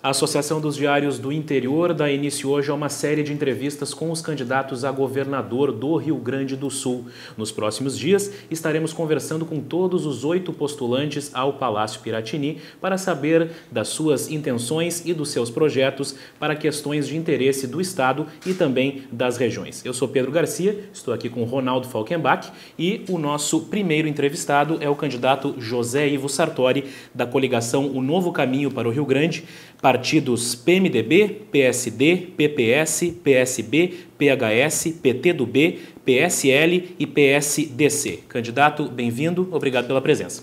A Associação dos Diários do Interior dá início hoje a uma série de entrevistas com os candidatos a governador do Rio Grande do Sul. Nos próximos dias, estaremos conversando com todos os 8 postulantes ao Palácio Piratini para saber das suas intenções e dos seus projetos para questões de interesse do Estado e também das regiões. Eu sou Pedro Garcia, estou aqui com Ronaldo Falkenbach e o nosso primeiro entrevistado é o candidato José Ivo Sartori, da coligação O Novo Caminho para o Rio Grande, partidos PMDB, PSD, PPS, PSB, PHS, PTdoB, PSL e PSDC. Candidato, bem-vindo, obrigado pela presença.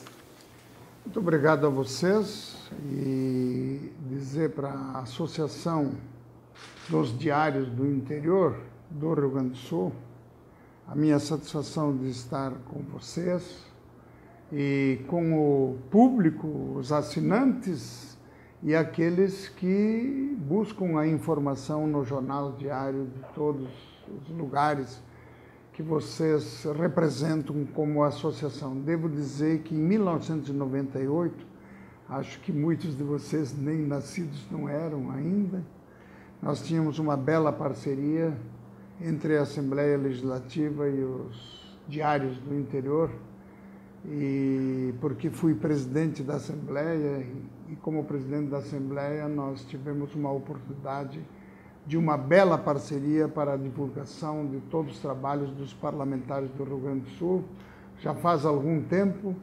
Muito obrigado a vocês e dizer para a Associação dos Diários do Interior do Rio Grande do Sul a minha satisfação de estar com vocês e com o público, os assinantes e aqueles que buscam a informação no jornal diário de todos os lugares que vocês representam como associação. Devo dizer que em 1998, acho que muitos de vocês nem nascidos não eram ainda, nós tínhamos uma bela parceria entre a Assembleia Legislativa e os Diários do Interior, e porque fui presidente da Assembleia e como presidente da Assembleia nós tivemos uma oportunidade de uma bela parceria para a divulgação de todos os trabalhos dos parlamentares do Rio Grande do Sul. Já faz algum tempo,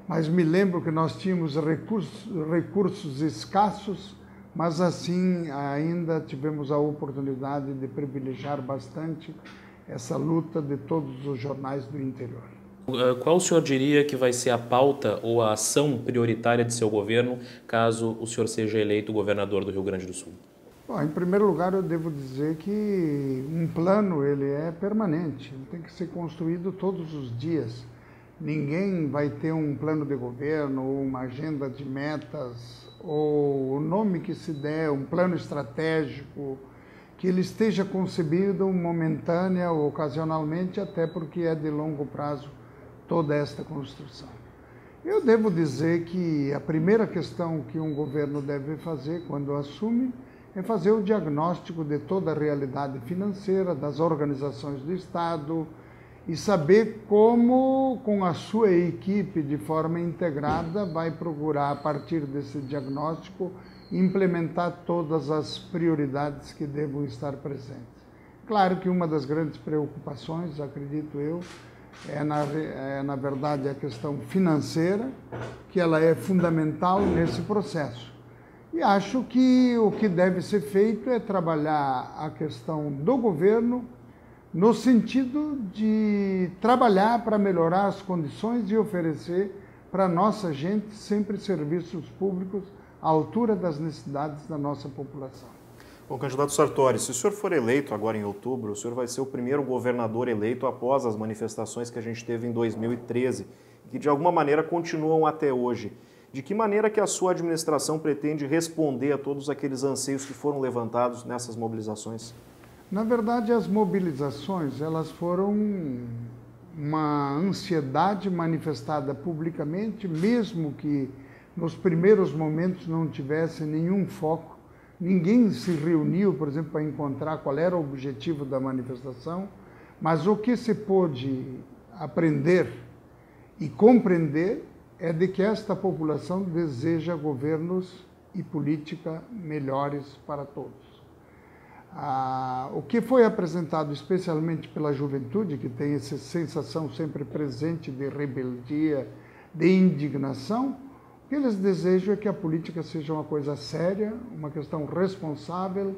mas me lembro que nós tínhamos recursos escassos, mas assim ainda tivemos a oportunidade de privilegiar bastante essa luta de todos os jornais do interior. Qual o senhor diria que vai ser a pauta ou a ação prioritária de seu governo caso o senhor seja eleito governador do Rio Grande do Sul? Bom, em primeiro lugar, eu devo dizer que um plano ele é permanente, ele tem que ser construído todos os dias. Ninguém vai ter um plano de governo ou uma agenda de metas ou o nome que se der, um plano estratégico, que ele esteja concebido momentânea ou ocasionalmente, até porque é de longo prazo toda esta construção. Eu devo dizer que a primeira questão que um governo deve fazer quando assume é fazer o diagnóstico de toda a realidade financeira das organizações do Estado e saber como, com a sua equipe de forma integrada, vai procurar, a partir desse diagnóstico, implementar todas as prioridades que devam estar presentes. Claro que uma das grandes preocupações, acredito eu, na verdade, a questão financeira, que ela é fundamental nesse processo. E acho que o que deve ser feito é trabalhar a questão do governo no sentido de trabalhar para melhorar as condições e oferecer para a nossa gente sempre serviços públicos à altura das necessidades da nossa população. Bom, candidato Sartori, se o senhor for eleito agora em outubro, o senhor vai ser o primeiro governador eleito após as manifestações que a gente teve em 2013, que de alguma maneira continuam até hoje. De que maneira que a sua administração pretende responder a todos aqueles anseios que foram levantados nessas mobilizações? Na verdade, as mobilizações, elas foram uma ansiedade manifestada publicamente, mesmo que nos primeiros momentos não tivesse nenhum foco. Ninguém se reuniu, por exemplo, para encontrar qual era o objetivo da manifestação, mas o que se pôde aprender e compreender é de que esta população deseja governos e política melhores para todos. O que foi apresentado especialmente pela juventude, que tem essa sensação sempre presente de rebeldia, de indignação, o que eles desejam é que a política seja uma coisa séria, uma questão responsável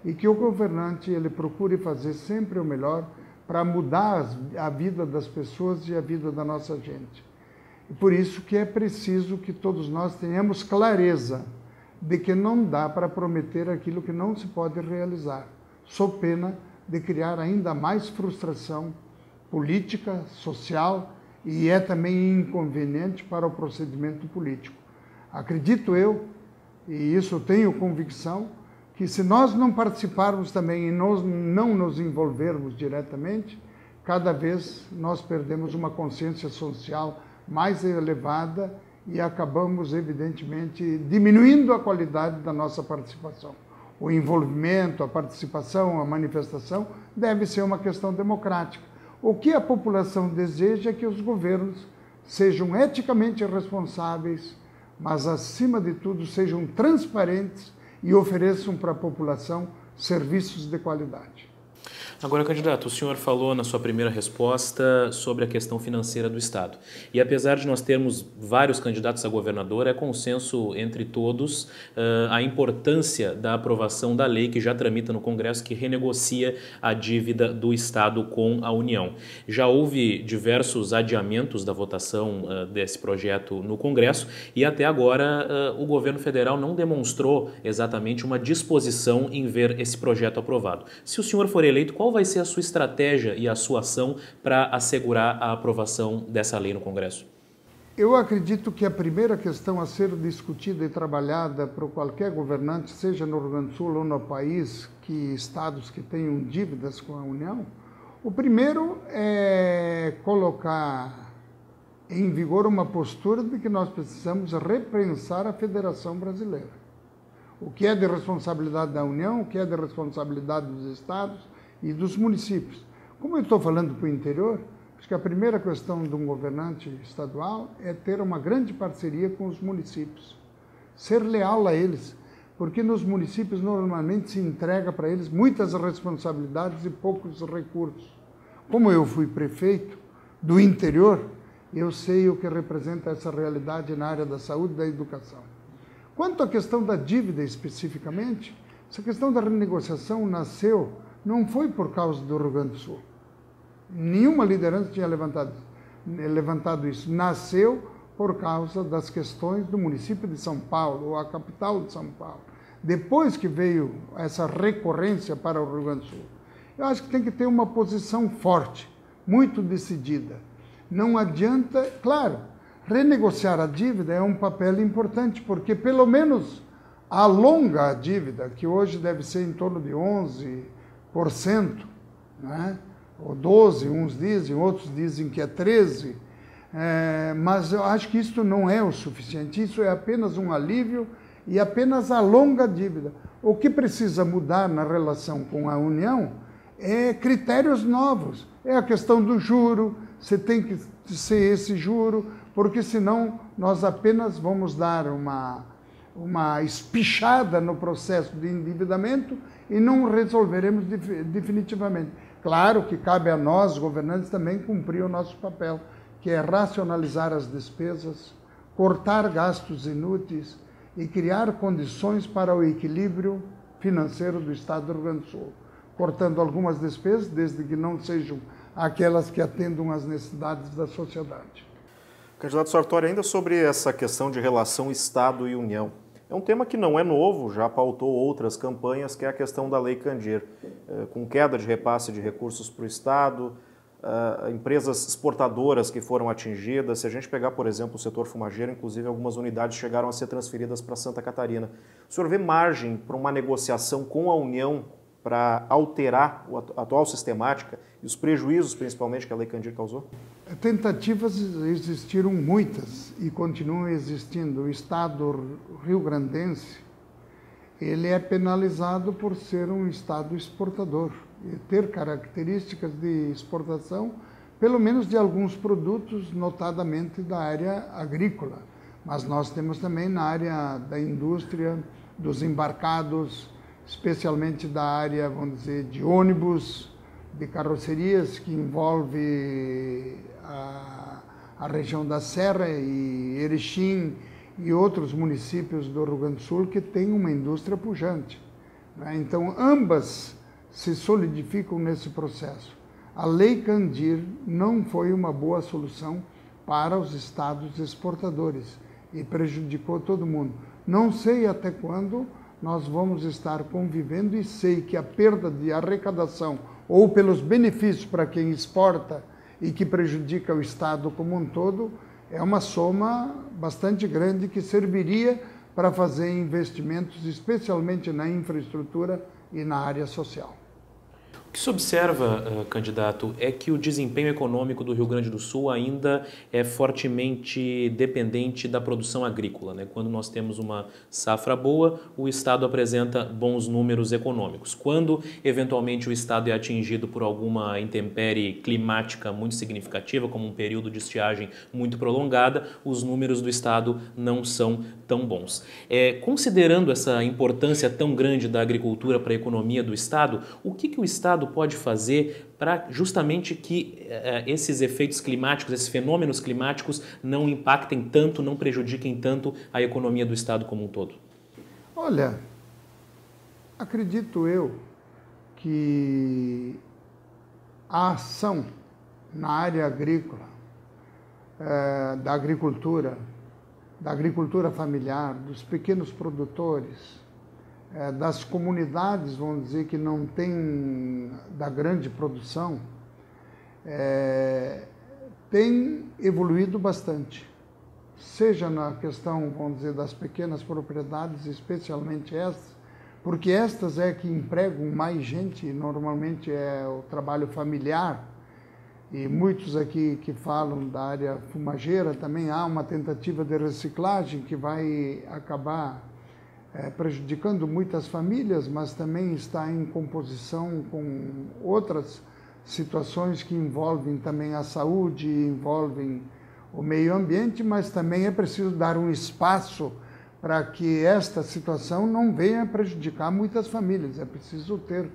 e que o governante ele procure fazer sempre o melhor para mudar a vida das pessoas e a vida da nossa gente. E por isso que é preciso que todos nós tenhamos clareza de que não dá para prometer aquilo que não se pode realizar, sob pena de criar ainda mais frustração política, social e é também inconveniente para o procedimento político. Acredito eu, e isso tenho convicção, que se nós não participarmos também e nós não nos envolvermos diretamente, cada vez nós perdemos uma consciência social mais elevada e acabamos, evidentemente, diminuindo a qualidade da nossa participação. O envolvimento, a participação, a manifestação deve ser uma questão democrática. O que a população deseja é que os governos sejam eticamente responsáveis, mas, acima de tudo, sejam transparentes e ofereçam para a população serviços de qualidade. Agora, candidato, o senhor falou na sua primeira resposta sobre a questão financeira do Estado. E apesar de nós termos vários candidatos a governador, é consenso entre todos a importância da aprovação da lei que já tramita no Congresso, que renegocia a dívida do Estado com a União. Já houve diversos adiamentos da votação desse projeto no Congresso e até agora o governo federal não demonstrou exatamente uma disposição em ver esse projeto aprovado. Se o senhor for eleito, qual vai ser a sua estratégia e a sua ação para assegurar a aprovação dessa lei no Congresso? Eu acredito que a primeira questão a ser discutida e trabalhada por qualquer governante, seja no Rio Grande do Sul ou no país, estados que tenham dívidas com a União, o primeiro é colocar em vigor uma postura de que nós precisamos repensar a Federação Brasileira. O que é de responsabilidade da União, o que é de responsabilidade dos estados e dos municípios. Como eu estou falando para o interior, acho que a primeira questão de um governante estadual é ter uma grande parceria com os municípios, ser leal a eles, porque nos municípios normalmente se entrega para eles muitas responsabilidades e poucos recursos. Como eu fui prefeito do interior, eu sei o que representa essa realidade na área da saúde e da educação. Quanto à questão da dívida especificamente, essa questão da renegociação nasceu, não foi por causa do Rio Grande do Sul. Nenhuma liderança tinha levantado isso. Nasceu por causa das questões do município de São Paulo, ou a capital de São Paulo. Depois que veio essa recorrência para o Rio Grande do Sul. Eu acho que tem que ter uma posição forte, muito decidida. Não adianta, claro, renegociar a dívida é um papel importante, porque pelo menos alonga a dívida, que hoje deve ser em torno de 11%, né? Ou 12%, uns dizem, outros dizem que é 13%, mas eu acho que isso não é o suficiente, isso é apenas um alívio e apenas alonga a dívida. O que precisa mudar na relação com a União é critérios novos, é a questão do juro, você tem que ser esse juro, porque senão nós apenas vamos dar uma espichada no processo de endividamento e não resolveremos definitivamente. Claro que cabe a nós, governantes, também cumprir o nosso papel, que é racionalizar as despesas, cortar gastos inúteis e criar condições para o equilíbrio financeiro do Estado do Rio Grande do Sul, cortando algumas despesas, desde que não sejam aquelas que atendam às necessidades da sociedade. Candidato Sartori, ainda sobre essa questão de relação Estado e União. É um tema que não é novo, já pautou outras campanhas, que é a questão da Lei Candir, com queda de repasse de recursos para o Estado, empresas exportadoras que foram atingidas. Se a gente pegar, por exemplo, o setor fumageiro, inclusive algumas unidades chegaram a ser transferidas para Santa Catarina. O senhor vê margem para uma negociação com a União para alterar a atual sistemática e os prejuízos, principalmente, que a Lei Candir causou? Tentativas existiram muitas e continuam existindo. O Estado rio-grandense, ele é penalizado por ser um Estado exportador e ter características de exportação, pelo menos de alguns produtos, notadamente da área agrícola. Mas nós temos também na área da indústria, dos embarcados, especialmente da área, vamos dizer, de ônibus, de carrocerias, que envolve a região da Serra e Erechim e outros municípios do Rio Grande do Sul que têm uma indústria pujante, né? Então, ambas se solidificam nesse processo. A Lei Candir não foi uma boa solução para os estados exportadores e prejudicou todo mundo. Não sei até quando nós vamos estar convivendo e sei que a perda de arrecadação ou pelos benefícios para quem exporta e que prejudica o Estado como um todo, é uma soma bastante grande que serviria para fazer investimentos, especialmente na infraestrutura e na área social. O que se observa, candidato, é que o desempenho econômico do Rio Grande do Sul ainda é fortemente dependente da produção agrícola, né? Quando nós temos uma safra boa, o Estado apresenta bons números econômicos. Quando, eventualmente, o Estado é atingido por alguma intempérie climática muito significativa, como um período de estiagem muito prolongada, os números do Estado não são tão bons. Considerando essa importância tão grande da agricultura para a economia do Estado, o que o Estado pode fazer para justamente que esses efeitos climáticos, esses fenômenos climáticos não impactem tanto, não prejudiquem tanto a economia do Estado como um todo? Olha, acredito eu que a ação na área agrícola, da agricultura familiar, dos pequenos produtores, das comunidades, vamos dizer, que não tem da grande produção, tem evoluído bastante. Seja na questão, vamos dizer, das pequenas propriedades, especialmente estas, porque estas é que empregam mais gente, normalmente é o trabalho familiar, e muitos aqui que falam da área fumageira, também há uma tentativa de reciclagem que vai acabar prejudicando muitas famílias, mas também está em composição com outras situações que envolvem também a saúde, envolvem o meio ambiente, mas também é preciso dar um espaço para que esta situação não venha prejudicar muitas famílias. É preciso ter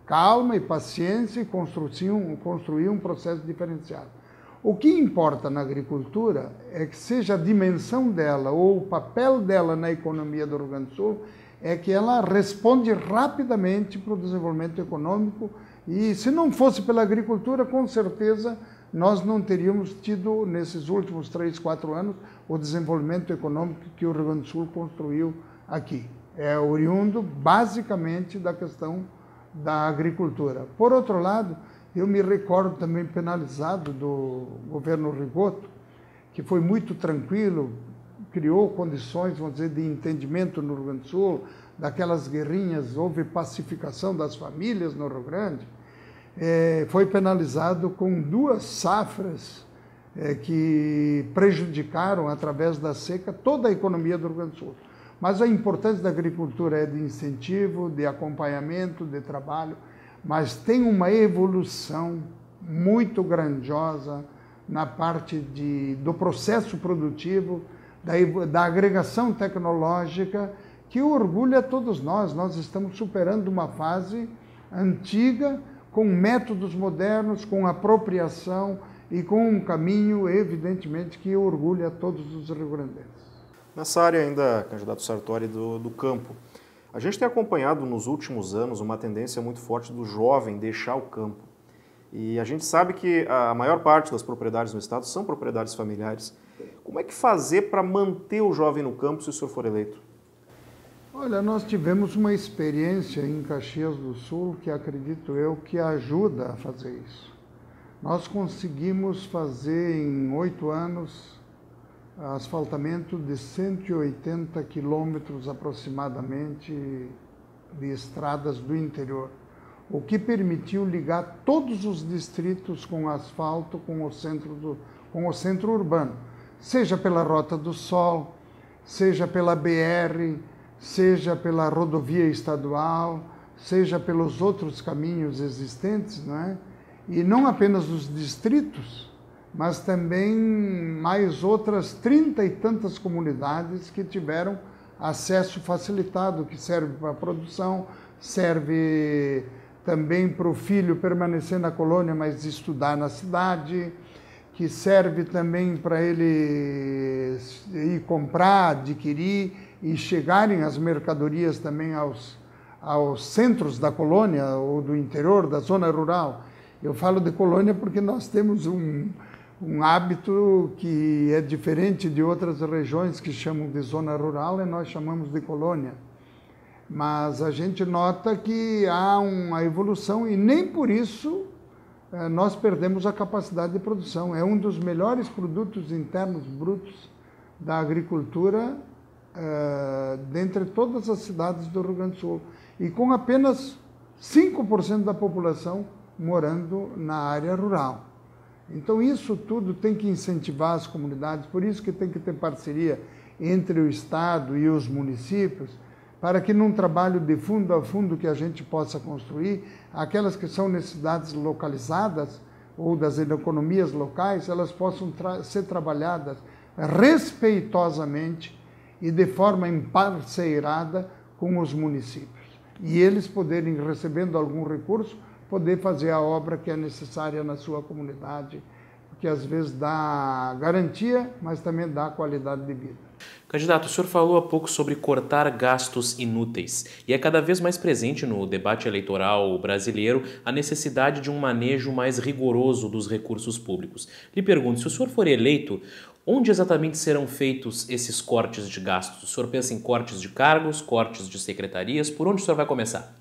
calma e paciência e construir um processo diferenciado. O que importa na agricultura é que seja a dimensão dela ou o papel dela na economia do Rio Grande do Sul, é que ela responde rapidamente para o desenvolvimento econômico, e se não fosse pela agricultura, com certeza nós não teríamos tido, nesses últimos 3, 4 anos, o desenvolvimento econômico que o Rio Grande do Sul construiu aqui. É oriundo basicamente da questão da agricultura. Por outro lado, eu me recordo também penalizado do governo Rigoto, que foi muito tranquilo, criou condições, vamos dizer, de entendimento no Rio Grande do Sul, daquelas guerrinhas, houve pacificação das famílias no Rio Grande, foi penalizado com 2 safras que prejudicaram, através da seca, toda a economia do Rio Grande do Sul. Mas a importância da agricultura é de incentivo, de acompanhamento, de trabalho, mas tem uma evolução muito grandiosa na parte do processo produtivo, da agregação tecnológica, que orgulha todos nós. Nós estamos superando uma fase antiga, com métodos modernos, com apropriação e com um caminho, evidentemente, que orgulha todos os rio-grandenses. Nessa área ainda, candidato Sartori, do campo, a gente tem acompanhado nos últimos anos uma tendência muito forte do jovem deixar o campo. E a gente sabe que a maior parte das propriedades no estado são propriedades familiares. Como é que fazer para manter o jovem no campo se o senhor for eleito? Olha, nós tivemos uma experiência em Caxias do Sul que acredito eu que ajuda a fazer isso. Nós conseguimos fazer em 8 anos asfaltamento de 180 quilômetros aproximadamente de estradas do interior, o que permitiu ligar todos os distritos com asfalto com o centro urbano, seja pela Rota do Sol, seja pela BR, seja pela rodovia estadual, seja pelos outros caminhos existentes, não é? E não apenas os distritos, mas também mais outras 30 e tantas comunidades que tiveram acesso facilitado, que serve para a produção, serve também para o filho permanecer na colônia, mas estudar na cidade, que serve também para ele ir comprar, adquirir e chegarem as mercadorias também aos centros da colônia ou do interior, da zona rural. Eu falo de colônia porque nós temos um hábito que é diferente de outras regiões que chamam de zona rural e nós chamamos de colônia. Mas a gente nota que há uma evolução e nem por isso nós perdemos a capacidade de produção. É um dos melhores produtos internos brutos da agricultura dentre todas as cidades do Rio Grande do Sul. E com apenas 5% da população morando na área rural. Então isso tudo tem que incentivar as comunidades, por isso que tem que ter parceria entre o Estado e os municípios, para que num trabalho de fundo a fundo que a gente possa construir, aquelas que são necessidades localizadas ou das economias locais, elas possam ser trabalhadas respeitosamente e de forma emparceirada com os municípios. E eles poderem, recebendo algum recurso, poder fazer a obra que é necessária na sua comunidade, que às vezes dá garantia, mas também dá qualidade de vida. Candidato, o senhor falou há pouco sobre cortar gastos inúteis e é cada vez mais presente no debate eleitoral brasileiro a necessidade de um manejo mais rigoroso dos recursos públicos. Lhe pergunto, se o senhor for eleito, onde exatamente serão feitos esses cortes de gastos? O senhor pensa em cortes de cargos, cortes de secretarias? Por onde o senhor vai começar?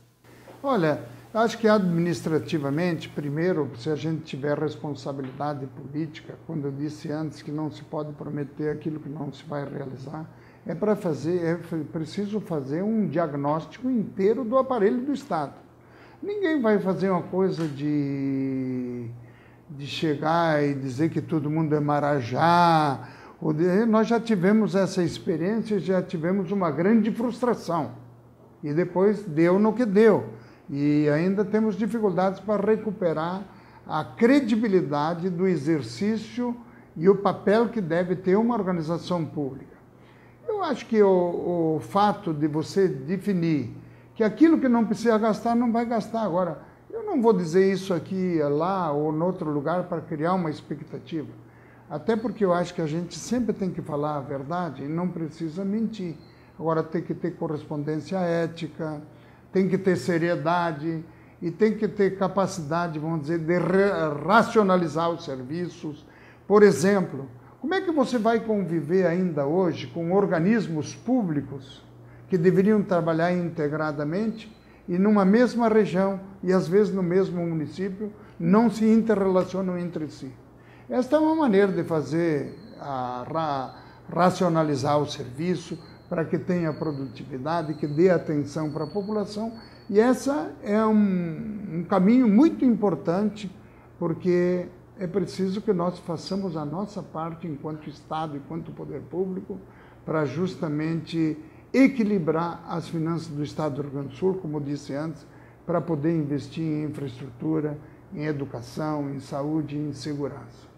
Olha, acho que administrativamente, primeiro, se a gente tiver responsabilidade política, quando eu disse antes que não se pode prometer aquilo que não se vai realizar, é preciso fazer um diagnóstico inteiro do aparelho do Estado. Ninguém vai fazer uma coisa de chegar e dizer que todo mundo é marajá. Nós já tivemos essa experiência, já tivemos uma grande frustração. E depois deu no que deu. E ainda temos dificuldades para recuperar a credibilidade do exercício e o papel que deve ter uma organização pública. Eu acho que o fato de você definir que aquilo que não precisa gastar, não vai gastar. Agora, eu não vou dizer isso aqui, lá ou em outro lugar para criar uma expectativa. Até porque eu acho que a gente sempre tem que falar a verdade e não precisa mentir. Agora, tem que ter correspondência ética, tem que ter seriedade e tem que ter capacidade, vamos dizer, de racionalizar os serviços. Por exemplo, como é que você vai conviver ainda hoje com organismos públicos que deveriam trabalhar integradamente e numa mesma região e às vezes no mesmo município não se interrelacionam entre si? Esta é uma maneira de fazer, racionalizar o serviço, para que tenha produtividade, que dê atenção para a população. E essa é um caminho muito importante, porque é preciso que nós façamos a nossa parte enquanto Estado, enquanto poder público, para justamente equilibrar as finanças do Estado do Rio Grande do Sul, como disse antes, para poder investir em infraestrutura, em educação, em saúde e em segurança.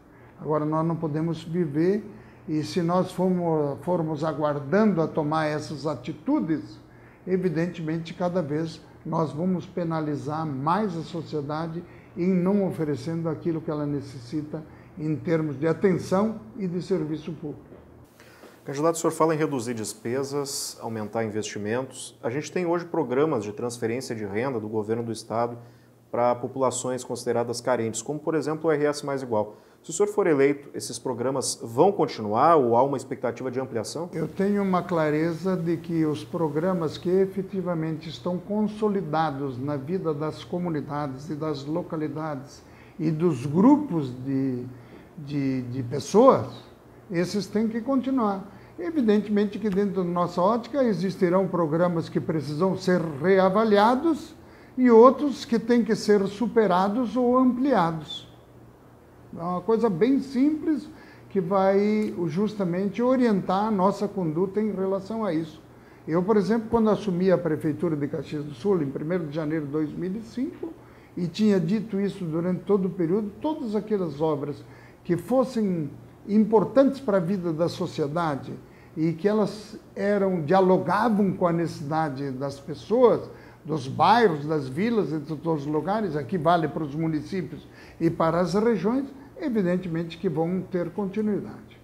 Agora, nós não podemos viver. E se nós formos aguardando a tomar essas atitudes, evidentemente, cada vez nós vamos penalizar mais a sociedade em não oferecendo aquilo que ela necessita em termos de atenção e de serviço público. Candidato, o senhor fala em reduzir despesas, aumentar investimentos. A gente tem hoje programas de transferência de renda do governo do Estado para populações consideradas carentes, como, por exemplo, o RS Mais Igual. Se o senhor for eleito, esses programas vão continuar ou há uma expectativa de ampliação? Eu tenho uma clareza de que os programas que efetivamente estão consolidados na vida das comunidades e das localidades e dos grupos de pessoas, esses têm que continuar. Evidentemente que dentro da nossa ótica existirão programas que precisam ser reavaliados e outros que têm que ser superados ou ampliados. É uma coisa bem simples que vai justamente orientar a nossa conduta em relação a isso. Eu, por exemplo, quando assumi a Prefeitura de Caxias do Sul, em 1º de janeiro de 2005, e tinha dito isso durante todo o período, todas aquelas obras que fossem importantes para a vida da sociedade e que elas dialogavam com a necessidade das pessoas, dos bairros, das vilas e de todos os lugares, aqui vale para os municípios e para as regiões, evidentemente que vão ter continuidade.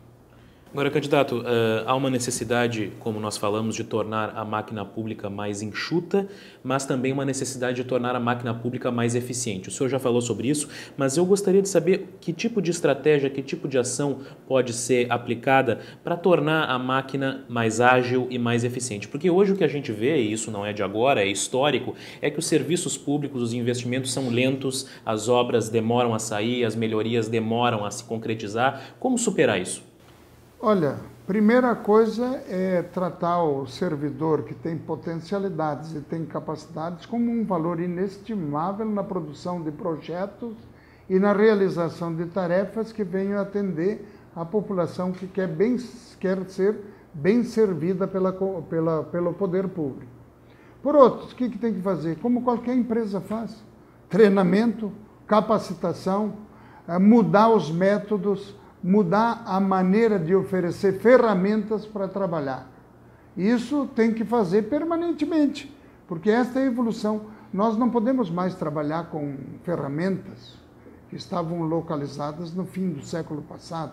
Agora, candidato, há uma necessidade, como nós falamos, de tornar a máquina pública mais enxuta, mas também uma necessidade de tornar a máquina pública mais eficiente. O senhor já falou sobre isso, mas eu gostaria de saber que tipo de estratégia, que tipo de ação pode ser aplicada para tornar a máquina mais ágil e mais eficiente. Porque hoje o que a gente vê, e isso não é de agora, é histórico, é que os serviços públicos, os investimentos são lentos, as obras demoram a sair, as melhorias demoram a se concretizar. Como superar isso? Olha, Primeira coisa é tratar o servidor que tem potencialidades e tem capacidades como um valor inestimável na produção de projetos e na realização de tarefas que venham atender a população que quer ser bem servida pelo poder público. Por outros, o que tem que fazer? Como qualquer empresa faz. Treinamento, capacitação, mudar os métodos, mudar a maneira de oferecer ferramentas para trabalhar. Isso tem que fazer permanentemente, porque esta é a evolução. Nós não podemos mais trabalhar com ferramentas que estavam localizadas no fim do século passado.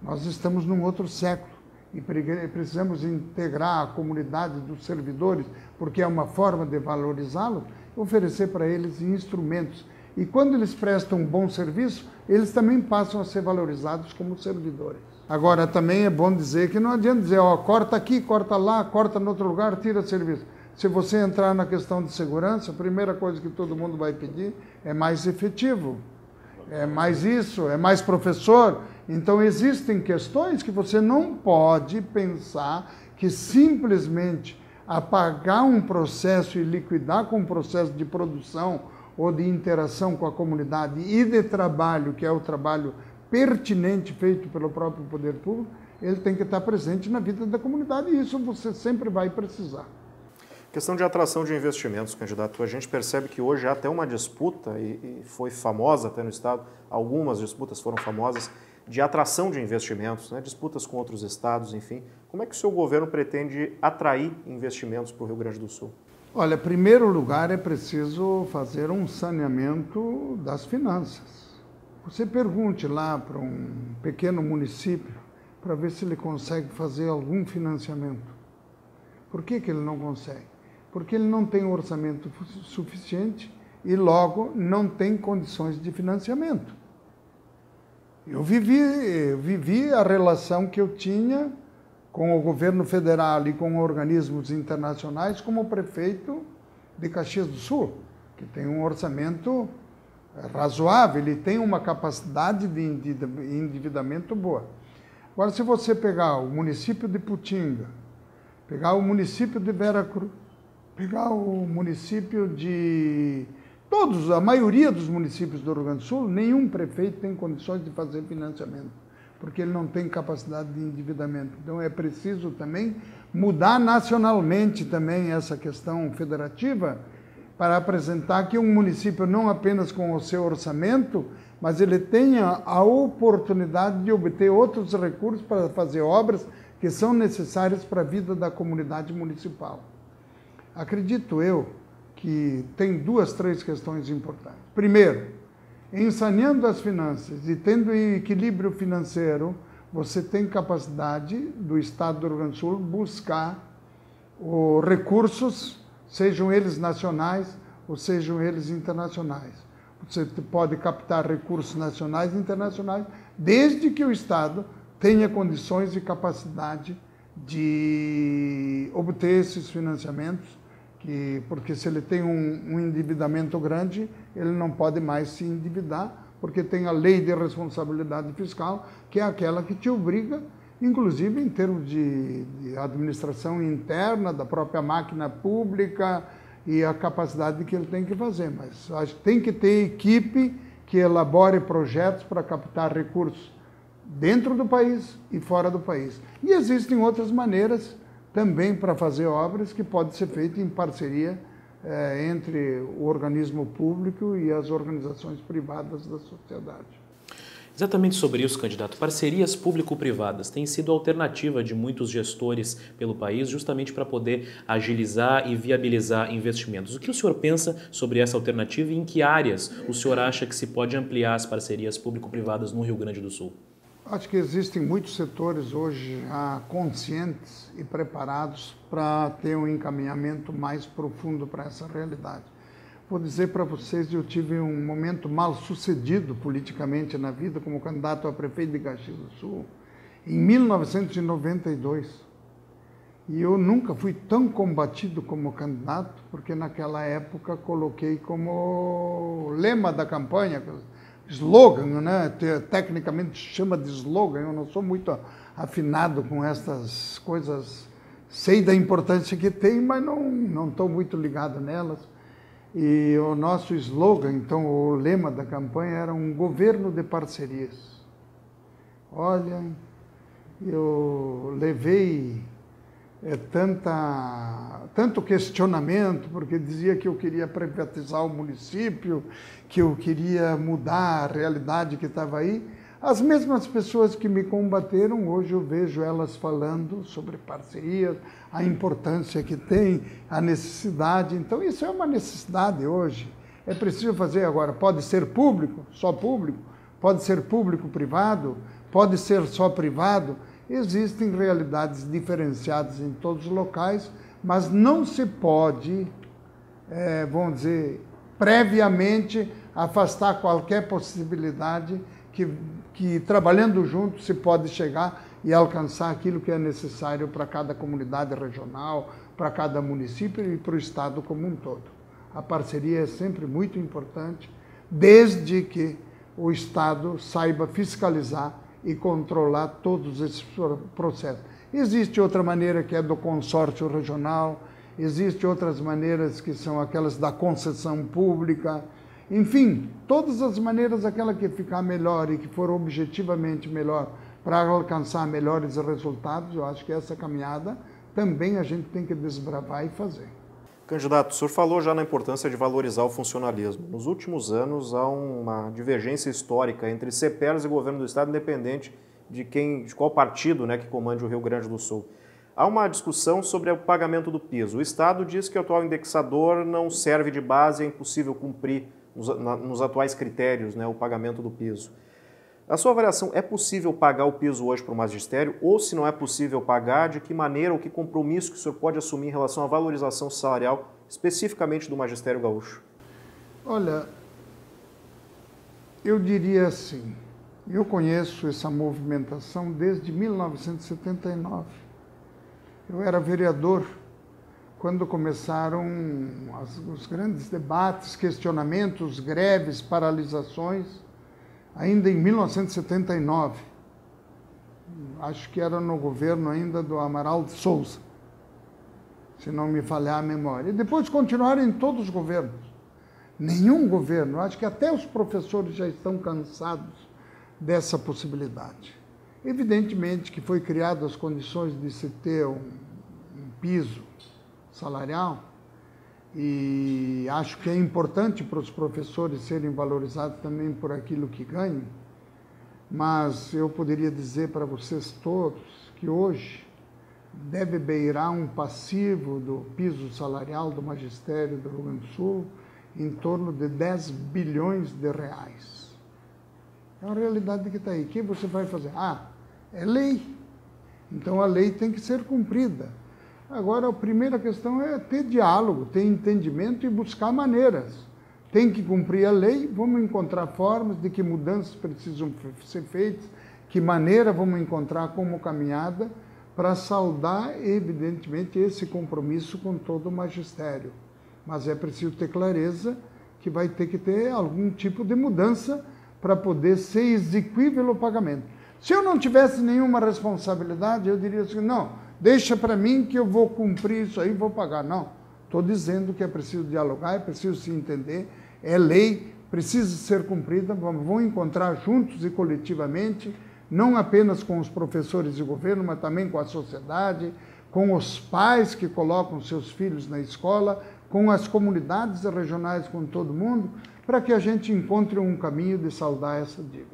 Nós estamos num outro século e precisamos integrar a comunidade dos servidores, porque é uma forma de valorizá-los, oferecer para eles instrumentos. E quando eles prestam um bom serviço, eles também passam a ser valorizados como servidores. Agora, também é bom dizer que não adianta dizer, ó, corta aqui, corta lá, corta em outro lugar, tira serviço. Se você entrar na questão de segurança, a primeira coisa que todo mundo vai pedir é mais efetivo, é mais isso, é mais professor. Então, existem questões que você não pode pensar que simplesmente apagar um processo e liquidar com um processo de produção ou de interação com a comunidade e de trabalho, que é o trabalho pertinente feito pelo próprio poder público, ele tem que estar presente na vida da comunidade e isso você sempre vai precisar. Questão de atração de investimentos, candidato. A gente percebe que hoje há até uma disputa, e foi famosa até no Estado, algumas disputas foram famosas, de atração de investimentos, né? Disputas com outros estados, enfim. Como é que o seu governo pretende atrair investimentos para o Rio Grande do Sul? Olha, em primeiro lugar é preciso fazer um saneamento das finanças. Você pergunte lá para um pequeno município para ver se ele consegue fazer algum financiamento. Por que ele não consegue? Porque ele não tem orçamento suficiente e logo não tem condições de financiamento. Eu vivi a relação que eu tinha com o governo federal e com organismos internacionais como prefeito de Caxias do Sul, que tem um orçamento razoável, ele tem uma capacidade de endividamento boa. Agora, se você pegar o município de Putinga, pegar o município de Veracruz, pegar o município de... a maioria dos municípios do Rio Grande do Sul, nenhum prefeito tem condições de fazer financiamento, porque ele não tem capacidade de endividamento. Então é preciso também mudar nacionalmente também essa questão federativa para apresentar que um município não apenas com o seu orçamento, mas ele tenha a oportunidade de obter outros recursos para fazer obras que são necessárias para a vida da comunidade municipal. Acredito eu que tem 2, 3 questões importantes. Primeiro, em saneando as finanças e tendo equilíbrio financeiro, você tem capacidade do Estado do Rio Grande do Sul buscar recursos, sejam eles nacionais ou sejam eles internacionais. Você pode captar recursos nacionais e internacionais, desde que o Estado tenha condições e capacidade de obter esses financiamentos, porque se ele tem um endividamento grande, ele não pode mais se endividar, porque tem a lei de responsabilidade fiscal, que é aquela que te obriga, inclusive em termos de administração interna, da própria máquina pública e a capacidade que ele tem que fazer. Mas tem que ter equipe que elabore projetos para captar recursos dentro do país e fora do país. E existem outras maneiras também para fazer obras que podem ser feitas em parceria entre o organismo público e as organizações privadas da sociedade. Exatamente sobre isso, candidato. Parcerias público-privadas têm sido a alternativa de muitos gestores pelo país, justamente para poder agilizar e viabilizar investimentos. O que o senhor pensa sobre essa alternativa e em que áreas o senhor acha que se pode ampliar as parcerias público-privadas no Rio Grande do Sul? Acho que existem muitos setores hoje já conscientes e preparados para ter um encaminhamento mais profundo para essa realidade. Vou dizer para vocês, eu tive um momento mal sucedido politicamente na vida como candidato a prefeito de Caxias do Sul em 1992. E eu nunca fui tão combatido como candidato, porque naquela época coloquei como lema da campanha, slogan, né? Tecnicamente chama de slogan, eu não sou muito afinado com essas coisas, sei da importância que tem, mas não estou muito ligado nelas. E o nosso slogan, então, o lema da campanha era um governo de parcerias. Olha, eu levei tanto questionamento, porque dizia que eu queria privatizar o município, que eu queria mudar a realidade que estava aí. As mesmas pessoas que me combateram, hoje eu vejo elas falando sobre parcerias, a importância que tem, a necessidade. Então, isso é uma necessidade hoje. É preciso fazer agora. Pode ser público, só público, pode ser público-privado, pode ser só privado. Existem realidades diferenciadas em todos os locais, mas não se pode, vamos dizer, previamente afastar qualquer possibilidade que trabalhando junto se pode chegar e alcançar aquilo que é necessário para cada comunidade regional, para cada município e para o Estado como um todo. A parceria é sempre muito importante, desde que o Estado saiba fiscalizar e controlar todos esses processos. Existe outra maneira que é do consórcio regional, existem outras maneiras que são aquelas da concessão pública, enfim, todas as maneiras, aquela que ficar melhor e que for objetivamente melhor para alcançar melhores resultados, eu acho que essa caminhada também a gente tem que desbravar e fazer. Candidato, o senhor falou já na importância de valorizar o funcionalismo. Nos últimos anos há uma divergência histórica entre CEPERS e governo do Estado, independente de qual partido, né, que comande o Rio Grande do Sul. Há uma discussão sobre o pagamento do piso. O Estado diz que o atual indexador não serve de base, é impossível cumprir nos atuais critérios, né, o pagamento do piso. A sua avaliação, é possível pagar o piso hoje para o magistério? Ou, se não é possível pagar, de que maneira ou que compromisso que o senhor pode assumir em relação à valorização salarial, especificamente do magistério gaúcho? Olha, eu diria assim, eu conheço essa movimentação desde 1979. Eu era vereador quando começaram os grandes debates, questionamentos, greves, paralisações, ainda em 1979, acho que era no governo ainda do Amaral de Souza, se não me falhar a memória. E depois continuaram em todos os governos. Nenhum governo, acho que até os professores já estão cansados dessa possibilidade. Evidentemente que foi criado as condições de se ter um piso salarial, e acho que é importante para os professores serem valorizados também por aquilo que ganham, mas eu poderia dizer para vocês todos que hoje deve beirar um passivo do piso salarial do magistério do Rio Grande do Sul em torno de 10 bilhões de reais. É uma realidade que está aí. O que você vai fazer? É lei. Então a lei tem que ser cumprida. Agora, a primeira questão é ter diálogo, ter entendimento e buscar maneiras. Tem que cumprir a lei, vamos encontrar formas de que mudanças precisam ser feitas, que maneira vamos encontrar como caminhada para saldar, evidentemente, esse compromisso com todo o magistério. Mas é preciso ter clareza que vai ter que ter algum tipo de mudança para poder ser exequível o pagamento. Se eu não tivesse nenhuma responsabilidade, eu diria assim, não, deixa para mim que eu vou cumprir isso aí, vou pagar. Não, estou dizendo que é preciso dialogar, é preciso se entender, é lei, precisa ser cumprida, vamos encontrar juntos e coletivamente, não apenas com os professores de governo, mas também com a sociedade, com os pais que colocam seus filhos na escola, com as comunidades regionais, com todo mundo, para que a gente encontre um caminho de saldar essa dívida.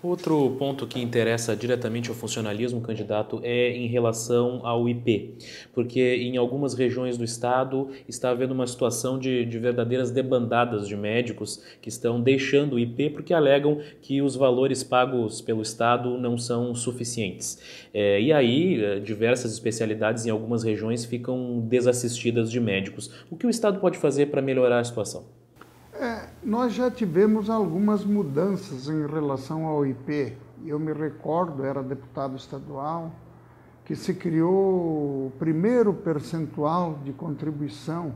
Outro ponto que interessa diretamente ao funcionalismo, candidato, é em relação ao IP, porque em algumas regiões do estado está havendo uma situação de verdadeiras debandadas de médicos que estão deixando o IP porque alegam que os valores pagos pelo estado não são suficientes. E aí, diversas especialidades em algumas regiões ficam desassistidas de médicos. O que o estado pode fazer para melhorar a situação? Nós já tivemos algumas mudanças em relação ao IP. Eu me recordo, era deputado estadual, que se criou o primeiro percentual de contribuição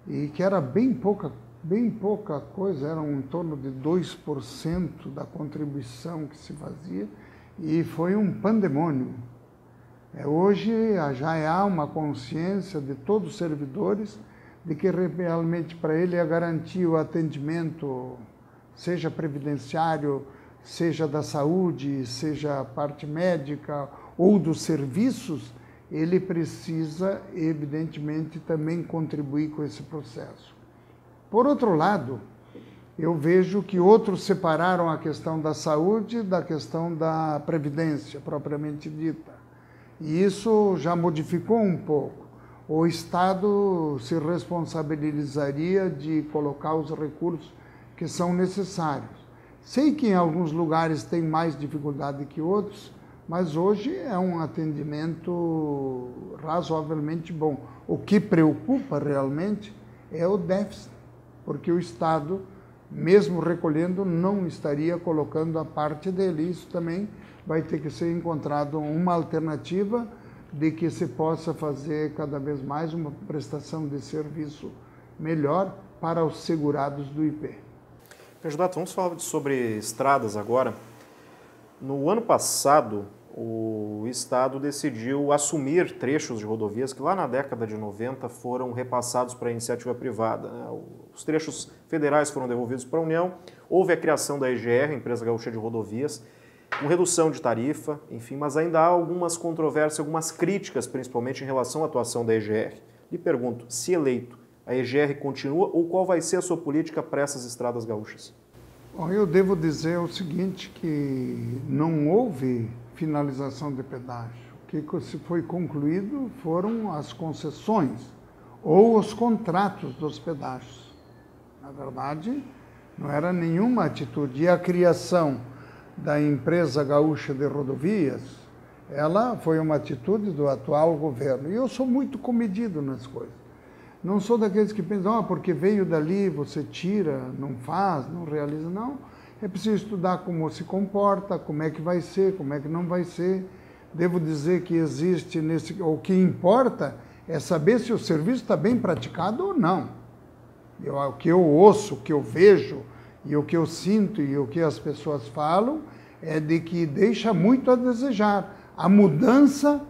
e que era bem pouca bem pouca coisa, eram em torno de 2% da contribuição que se fazia, e foi um pandemônio. Hoje já há uma consciência de todos os servidores de que realmente para ele é garantir o atendimento, seja previdenciário, seja da saúde, seja a parte médica ou dos serviços, ele precisa, evidentemente, também contribuir com esse processo. Por outro lado, eu vejo que outros separaram a questão da saúde da questão da previdência, propriamente dita. E isso já modificou um pouco. O Estado se responsabilizaria de colocar os recursos que são necessários. Sei que em alguns lugares tem mais dificuldade que outros, mas hoje é um atendimento razoavelmente bom. O que preocupa realmente é o déficit, porque o Estado, mesmo recolhendo, não estaria colocando a parte dele. Isso também vai ter que ser encontrado uma alternativa de que se possa fazer cada vez mais uma prestação de serviço melhor para os segurados do IP. Candidato, vamos falar sobre estradas agora. No ano passado, o Estado decidiu assumir trechos de rodovias que lá na década de 90 foram repassados para a iniciativa privada. Os trechos federais foram devolvidos para a União, houve a criação da EGR, Empresa Gaúcha de Rodovias, com redução de tarifa, enfim, mas ainda há algumas controvérsias, algumas críticas, principalmente em relação à atuação da EGR. Lhe pergunto, se eleito, a EGR continua ou qual vai ser a sua política para essas estradas gaúchas? Bom, eu devo dizer o seguinte, que não houve finalização de pedágio. O que se foi concluído foram as concessões ou os contratos dos pedágios. Na verdade, não era nenhuma atitude. E a criação da Empresa Gaúcha de Rodovias, ela foi uma atitude do atual governo. E eu sou muito comedido nas coisas. Não sou daqueles que pensam, porque veio dali, você tira, não faz, não realiza. Não, é preciso estudar como se comporta, como é que vai ser, como é que não vai ser. Devo dizer que existe o que importa é saber se o serviço está bem praticado ou não. O que eu ouço, o que eu vejo, e o que eu sinto e o que as pessoas falam é de que deixa muito a desejar. A mudança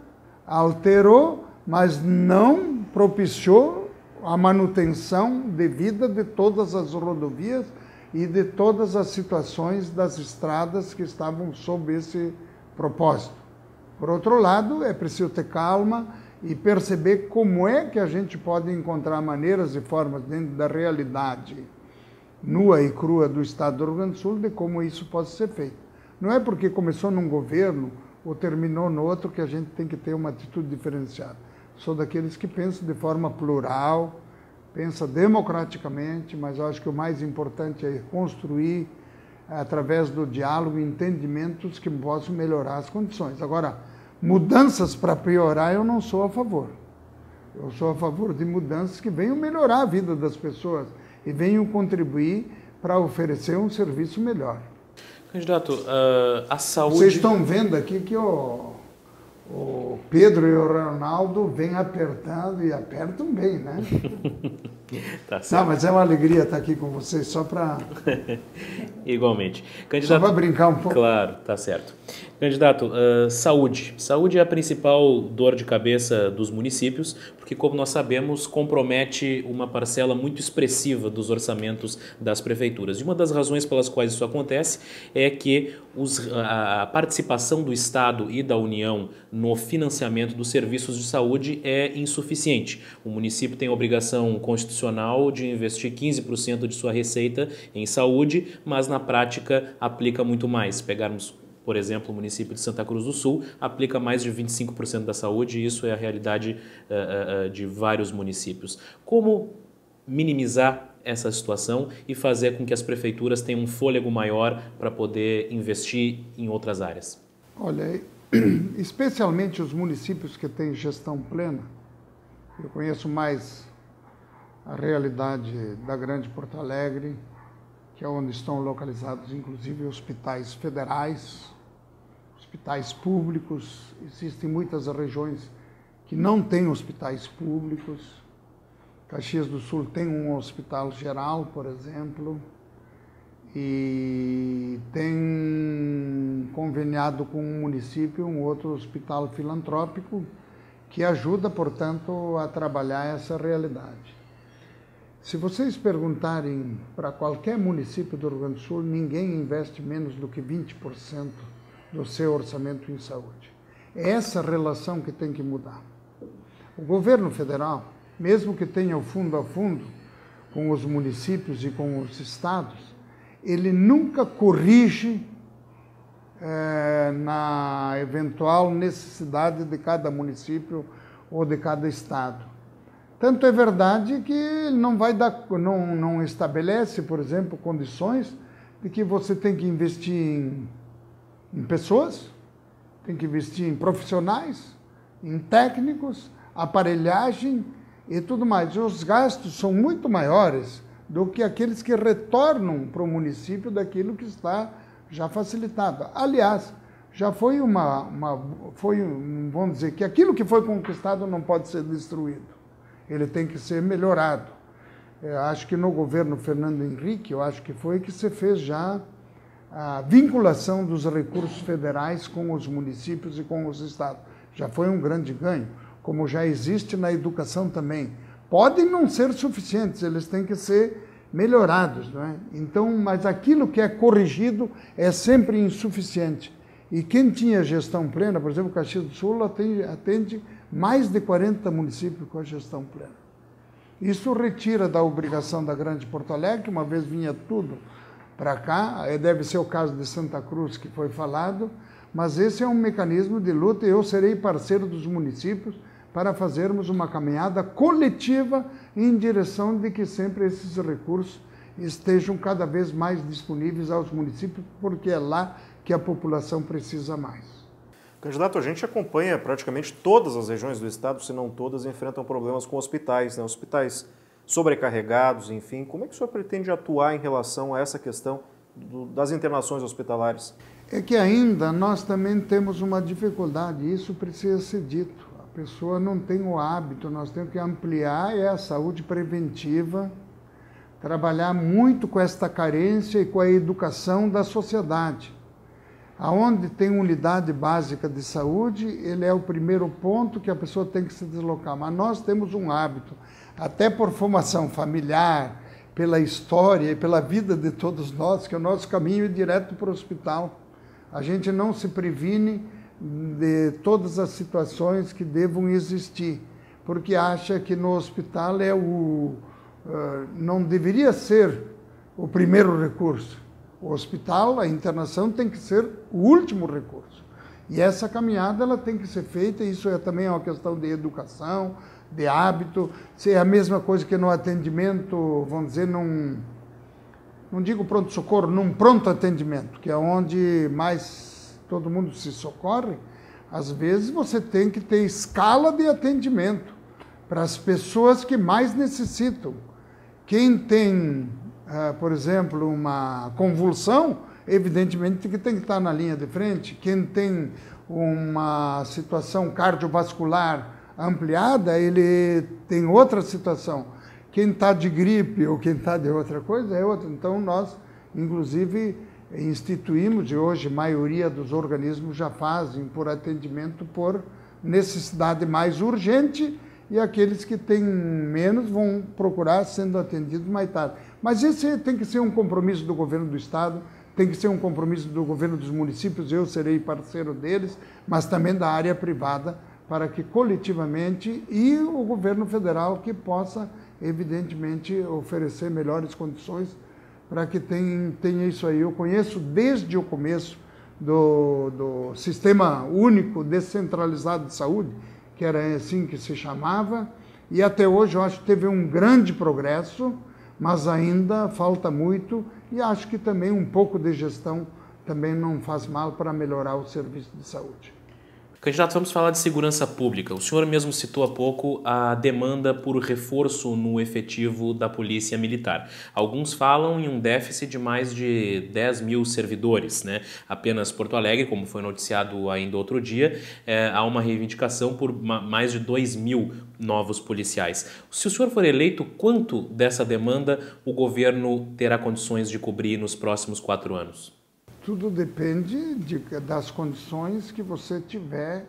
alterou, mas não propiciou a manutenção devida de todas as rodovias e de todas as situações das estradas que estavam sob esse propósito. Por outro lado, é preciso ter calma e perceber como é que a gente pode encontrar maneiras e formas dentro da realidade nua e crua do Estado do Rio Grande do Sul de como isso pode ser feito. Não é porque começou num governo ou terminou no outro que a gente tem que ter uma atitude diferenciada. Sou daqueles que pensam de forma plural, pensa democraticamente, mas eu acho que o mais importante é construir, através do diálogo, entendimentos que possam melhorar as condições. Agora, mudanças para piorar eu não sou a favor. Eu sou a favor de mudanças que venham melhorar a vida das pessoas e venham contribuir para oferecer um serviço melhor. Candidato, a saúde... Vocês estão vendo aqui que o Pedro e o Ronaldo vêm apertando e apertam bem, né? Tá certo. Não, mas é uma alegria estar aqui com vocês, só para... Igualmente. Candidato... Só para brincar um pouco. Claro, tá certo. Candidato, saúde. Saúde é a principal dor de cabeça dos municípios, porque, como nós sabemos, compromete uma parcela muito expressiva dos orçamentos das prefeituras. E uma das razões pelas quais isso acontece é que a participação do Estado e da União no financiamento dos serviços de saúde é insuficiente. O município tem a obrigação constitucional de investir 15% de sua receita em saúde, mas na prática aplica muito mais. Pegarmos, por exemplo, o município de Santa Cruz do Sul aplica mais de 25% da saúde e isso é a realidade de vários municípios. Como minimizar essa situação e fazer com que as prefeituras tenham um fôlego maior para poder investir em outras áreas? Olha, especialmente os municípios que têm gestão plena, eu conheço mais a realidade da Grande Porto Alegre, que é onde estão localizados inclusive hospitais federais, hospitais públicos. Existem muitas regiões que não têm hospitais públicos. Caxias do Sul tem um hospital geral, por exemplo, e tem conveniado com um município um outro hospital filantrópico que ajuda, portanto, a trabalhar essa realidade. Se vocês perguntarem para qualquer município do Rio Grande do Sul, ninguém investe menos do que 20% do seu orçamento em saúde. É essa relação que tem que mudar. O governo federal, mesmo que tenha o fundo a fundo com os municípios e com os estados, ele nunca corrige na eventual necessidade de cada município ou de cada estado. Tanto é verdade que ele não estabelece, por exemplo, condições de que você tem que investir em pessoas, tem que investir em profissionais, em técnicos, aparelhagem e tudo mais. Os gastos são muito maiores do que aqueles que retornam para o município daquilo que está já facilitado. Aliás, já foi vamos dizer que aquilo que foi conquistado não pode ser destruído. Ele tem que ser melhorado. Eu acho que no governo Fernando Henrique, eu acho que foi que se fez já a vinculação dos recursos federais com os municípios e com os estados. Já foi um grande ganho, como já existe na educação também. Podem não ser suficientes, eles têm que ser melhorados, não é? Então, mas aquilo que é corrigido é sempre insuficiente. E quem tinha gestão plena, por exemplo, Caxias do Sul atende mais de 40 municípios com a gestão plena. Isso retira da obrigação da Grande Porto Alegre, que uma vez vinha tudo para cá, deve ser o caso de Santa Cruz que foi falado, mas esse é um mecanismo de luta e eu serei parceiro dos municípios para fazermos uma caminhada coletiva em direção de que sempre esses recursos estejam cada vez mais disponíveis aos municípios, porque é lá que a população precisa mais. Candidato, a gente acompanha praticamente todas as regiões do estado, se não todas, enfrentam problemas com hospitais, né? Hospitais sobrecarregados, enfim. Como é que o senhor pretende atuar em relação a essa questão das internações hospitalares? É que ainda nós também temos uma dificuldade, isso precisa ser dito. A pessoa não tem o hábito, nós temos que ampliar a saúde preventiva, trabalhar muito com esta carência e com a educação da sociedade. Aonde tem unidade básica de saúde, ele é o primeiro ponto que a pessoa tem que se deslocar. Mas nós temos um hábito, até por formação familiar, pela história e pela vida de todos nós, que o nosso caminho é direto para o hospital. A gente não se previne de todas as situações que devam existir, porque acha que no hospital não deveria ser o primeiro recurso. O hospital, a internação tem que ser o último recurso. E essa caminhada ela tem que ser feita, isso também é uma questão de educação, de hábito. Se é a mesma coisa que no atendimento, vamos dizer, não digo pronto-socorro, num pronto atendimento, que é onde mais todo mundo se socorre, às vezes você tem que ter escala de atendimento para as pessoas que mais necessitam. Quem tem, por exemplo, uma convulsão, evidentemente que tem que estar na linha de frente. Quem tem uma situação cardiovascular ampliada, ele tem outra situação. Quem está de gripe ou quem está de outra coisa é outra. Então, nós, inclusive, instituímos, e hoje a maioria dos organismos já fazem por atendimento por necessidade mais urgente, e aqueles que têm menos vão procurar sendo atendidos mais tarde. Mas esse tem que ser um compromisso do governo do estado, tem que ser um compromisso do governo dos municípios, eu serei parceiro deles, mas também da área privada, para que coletivamente, e o governo federal que possa, evidentemente, oferecer melhores condições para que tenha isso aí. Eu conheço desde o começo do Sistema Único Descentralizado de Saúde, que era assim que se chamava, e até hoje eu acho que teve um grande progresso, mas ainda falta muito, e acho que também um pouco de gestão também não faz mal para melhorar o serviço de saúde. Candidato, vamos falar de segurança pública. O senhor mesmo citou há pouco a demanda por reforço no efetivo da Polícia Militar. Alguns falam em um déficit de mais de 10 mil servidores, né? Apenas Porto Alegre, como foi noticiado ainda outro dia, há uma reivindicação por mais de 2 mil novos policiais. Se o senhor for eleito, quanto dessa demanda o governo terá condições de cobrir nos próximos 4 anos? Tudo depende das condições que você tiver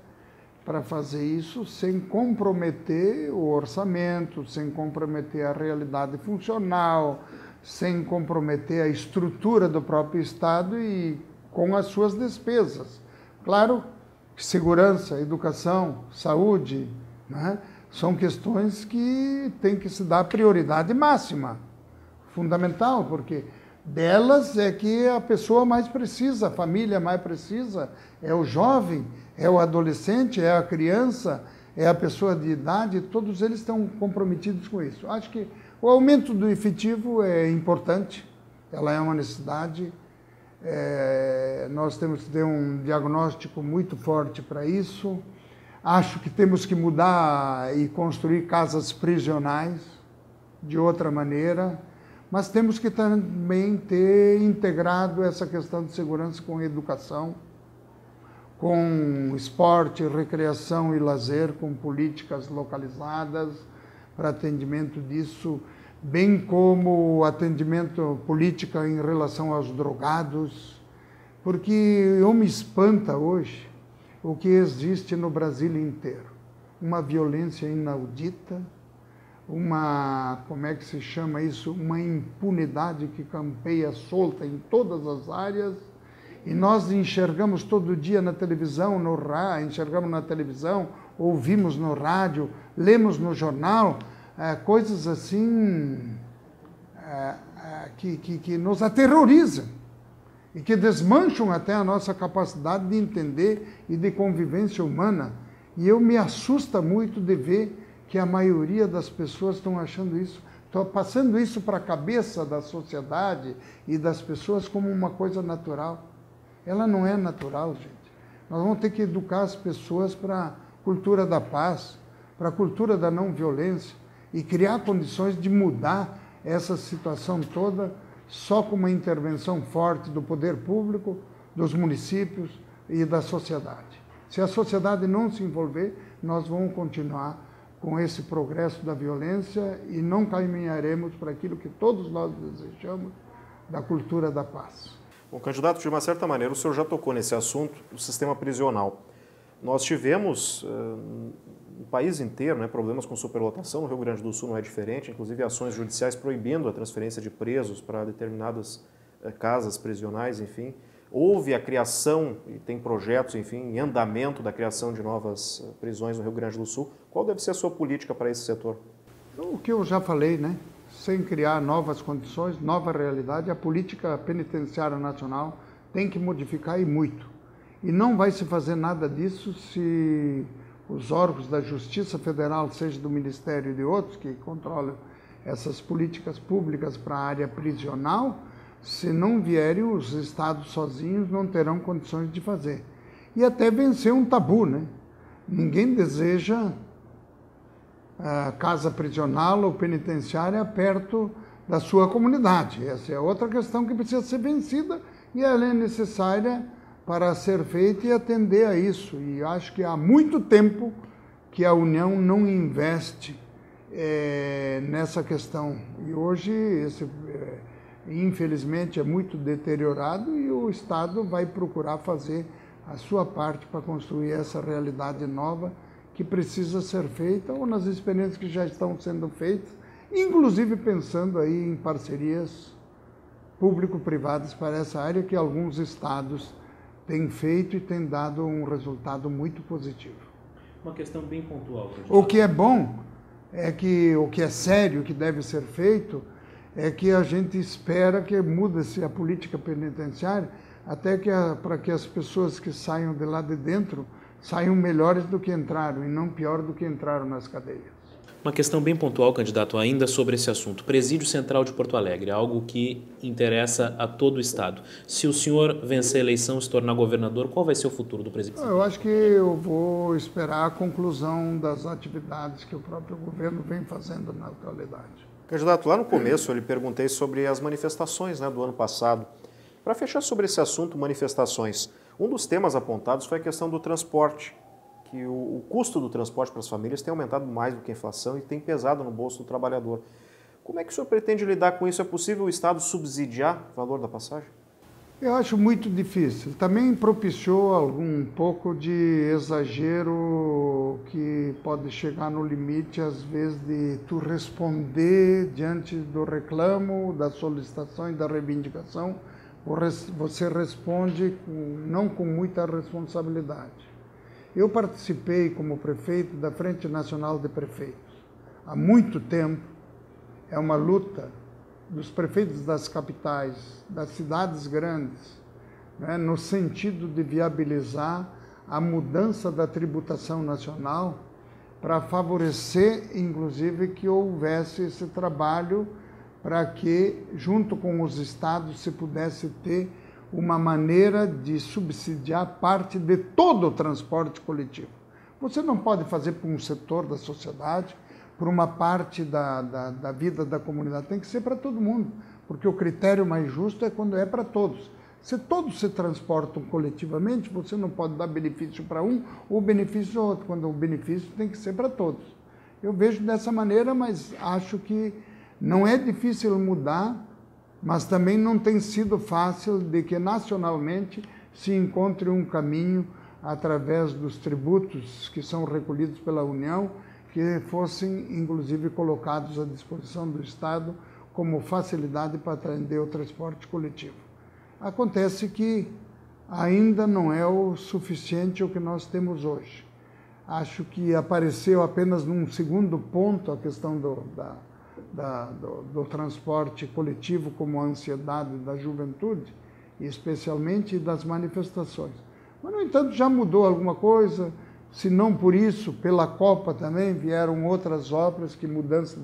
para fazer isso sem comprometer o orçamento, sem comprometer a realidade funcional, sem comprometer a estrutura do próprio Estado e com as suas despesas. Claro que segurança, educação, saúde, né, são questões que têm que se dar prioridade máxima, fundamental, porque delas é que a pessoa mais precisa, a família mais precisa, é o jovem, é o adolescente, é a criança, é a pessoa de idade, todos eles estão comprometidos com isso. Acho que o aumento do efetivo é importante, ela é uma necessidade, nós temos que ter um diagnóstico muito forte para isso. Acho que temos que mudar e construir casas prisionais de outra maneira, mas temos que também ter integrado essa questão de segurança com educação, com esporte, recreação e lazer, com políticas localizadas para atendimento disso, bem como atendimento política em relação aos drogados, porque eu me espanta hoje o que existe no Brasil inteiro. Uma violência inaudita, como é que se chama isso? Uma impunidade que campeia solta em todas as áreas, e nós enxergamos todo dia na televisão, enxergamos na televisão, ouvimos no rádio, lemos no jornal, coisas assim que nos aterrorizam e que desmancham até a nossa capacidade de entender e de convivência humana. E eu me assusta muito de ver que a maioria das pessoas estão achando isso, estão passando isso para a cabeça da sociedade e das pessoas como uma coisa natural. Ela não é natural, gente. Nós vamos ter que educar as pessoas para a cultura da paz, para a cultura da não violência e criar condições de mudar essa situação toda só com uma intervenção forte do poder público, dos municípios e da sociedade. Se a sociedade não se envolver, nós vamos continuar com esse progresso da violência e não caminharemos para aquilo que todos nós desejamos, da cultura da paz. Bom, candidato, de uma certa maneira, o senhor já tocou nesse assunto, o sistema prisional. Nós tivemos, no país inteiro, né, problemas com superlotação, no Rio Grande do Sul não é diferente, inclusive ações judiciais proibindo a transferência de presos para determinadas casas prisionais, enfim. Houve a criação, e tem projetos, enfim, em andamento da criação de novas prisões no Rio Grande do Sul. Qual deve ser a sua política para esse setor? O que eu já falei, né? Sem criar novas condições, nova realidade, a política penitenciária nacional tem que modificar e muito. E não vai se fazer nada disso se os órgãos da Justiça Federal, seja do Ministério e de outros que controlam essas políticas públicas para a área prisional, se não vierem, os estados sozinhos não terão condições de fazer. E até vencer um tabu, né? Ninguém deseja a casa prisional ou penitenciária perto da sua comunidade. Essa é outra questão que precisa ser vencida e ela é necessária para ser feita e atender a isso. E acho que há muito tempo que a União não investe nessa questão. E hoje, infelizmente, é muito deteriorado e o Estado vai procurar fazer a sua parte para construir essa realidade nova que precisa ser feita, ou nas experiências que já estão sendo feitas, inclusive pensando aí em parcerias público-privadas para essa área que alguns estados têm feito e têm dado um resultado muito positivo. Uma questão bem pontual. O que é bom é que o que é sério, que deve ser feito, é que a gente espera que mude-se a política penitenciária até para que as pessoas que saiam de lá de dentro saiam melhores do que entraram e não pior do que entraram nas cadeias. Uma questão bem pontual, candidato, ainda sobre esse assunto. Presídio Central de Porto Alegre, algo que interessa a todo o Estado. Se o senhor vencer a eleição e se tornar governador, qual vai ser o futuro do Presídio Central? Eu acho que eu vou esperar a conclusão das atividades que o próprio governo vem fazendo na atualidade. Candidato, lá no começo eu lhe perguntei sobre as manifestações, do ano passado. Para fechar sobre esse assunto, manifestações, um dos temas apontados foi a questão do transporte, que o custo do transporte para as famílias tem aumentado mais do que a inflação e tem pesado no bolso do trabalhador. Como é que o senhor pretende lidar com isso? É possível o Estado subsidiar o valor da passagem? Eu acho muito difícil. Também propiciou algum pouco de exagero que pode chegar no limite, às vezes, de tu responder diante do reclamo, da solicitação e da reivindicação. Você responde não com muita responsabilidade. Eu participei como prefeito da Frente Nacional de Prefeitos. Há muito tempo é uma luta dos prefeitos das capitais, das cidades grandes, no sentido de viabilizar a mudança da tributação nacional para favorecer, inclusive, que houvesse esse trabalho para que, junto com os estados, se pudesse ter uma maneira de subsidiar parte de todo o transporte coletivo. Você não pode fazer por um setor da sociedade, por uma parte da vida da comunidade, tem que ser para todo mundo, porque o critério mais justo é quando é para todos. Se todos se transportam coletivamente, você não pode dar benefício para um ou benefício para outro, quando o benefício tem que ser para todos. Eu vejo dessa maneira, mas acho que não é difícil mudar, mas também não tem sido fácil de que nacionalmente se encontre um caminho através dos tributos que são recolhidos pela União, que fossem, inclusive, colocados à disposição do Estado como facilidade para atender o transporte coletivo. Acontece que ainda não é o suficiente o que nós temos hoje. Acho que apareceu apenas num segundo ponto a questão do transporte coletivo como a ansiedade da juventude, e especialmente das manifestações. Mas, no entanto, já mudou alguma coisa. Se não por isso, pela Copa também vieram outras obras, que mudança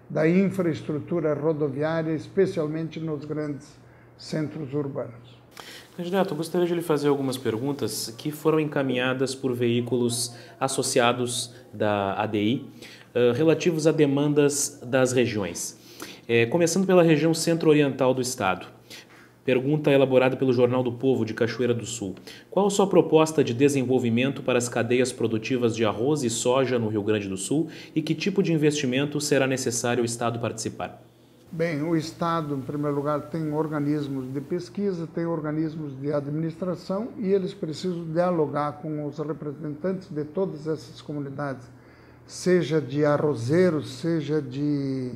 da infraestrutura rodoviária, especialmente nos grandes centros urbanos. Candidato, eu gostaria de lhe fazer algumas perguntas que foram encaminhadas por veículos associados da ADI, relativos a demandas das regiões. Começando pela região centro-oriental do estado. Pergunta elaborada pelo Jornal do Povo de Cachoeira do Sul. Qual a sua proposta de desenvolvimento para as cadeias produtivas de arroz e soja no Rio Grande do Sul e que tipo de investimento será necessário o Estado participar? Bem, o Estado, em primeiro lugar, tem organismos de pesquisa, tem organismos de administração e eles precisam dialogar com os representantes de todas essas comunidades, seja de arrozeiros, seja de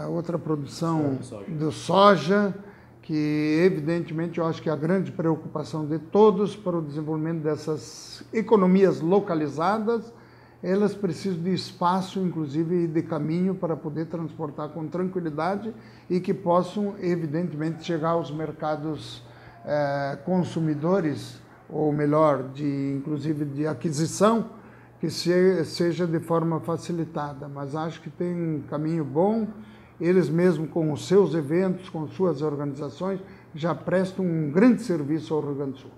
outra produção do soja, que evidentemente eu acho que é a grande preocupação de todos para o desenvolvimento dessas economias localizadas. Elas precisam de espaço, inclusive de caminho, para poder transportar com tranquilidade e que possam, evidentemente, chegar aos mercados consumidores, ou melhor, inclusive de aquisição, que seja de forma facilitada. Mas acho que tem um caminho bom. Eles mesmos, com os seus eventos, com suas organizações, já prestam um grande serviço ao Rio Grande do Sul.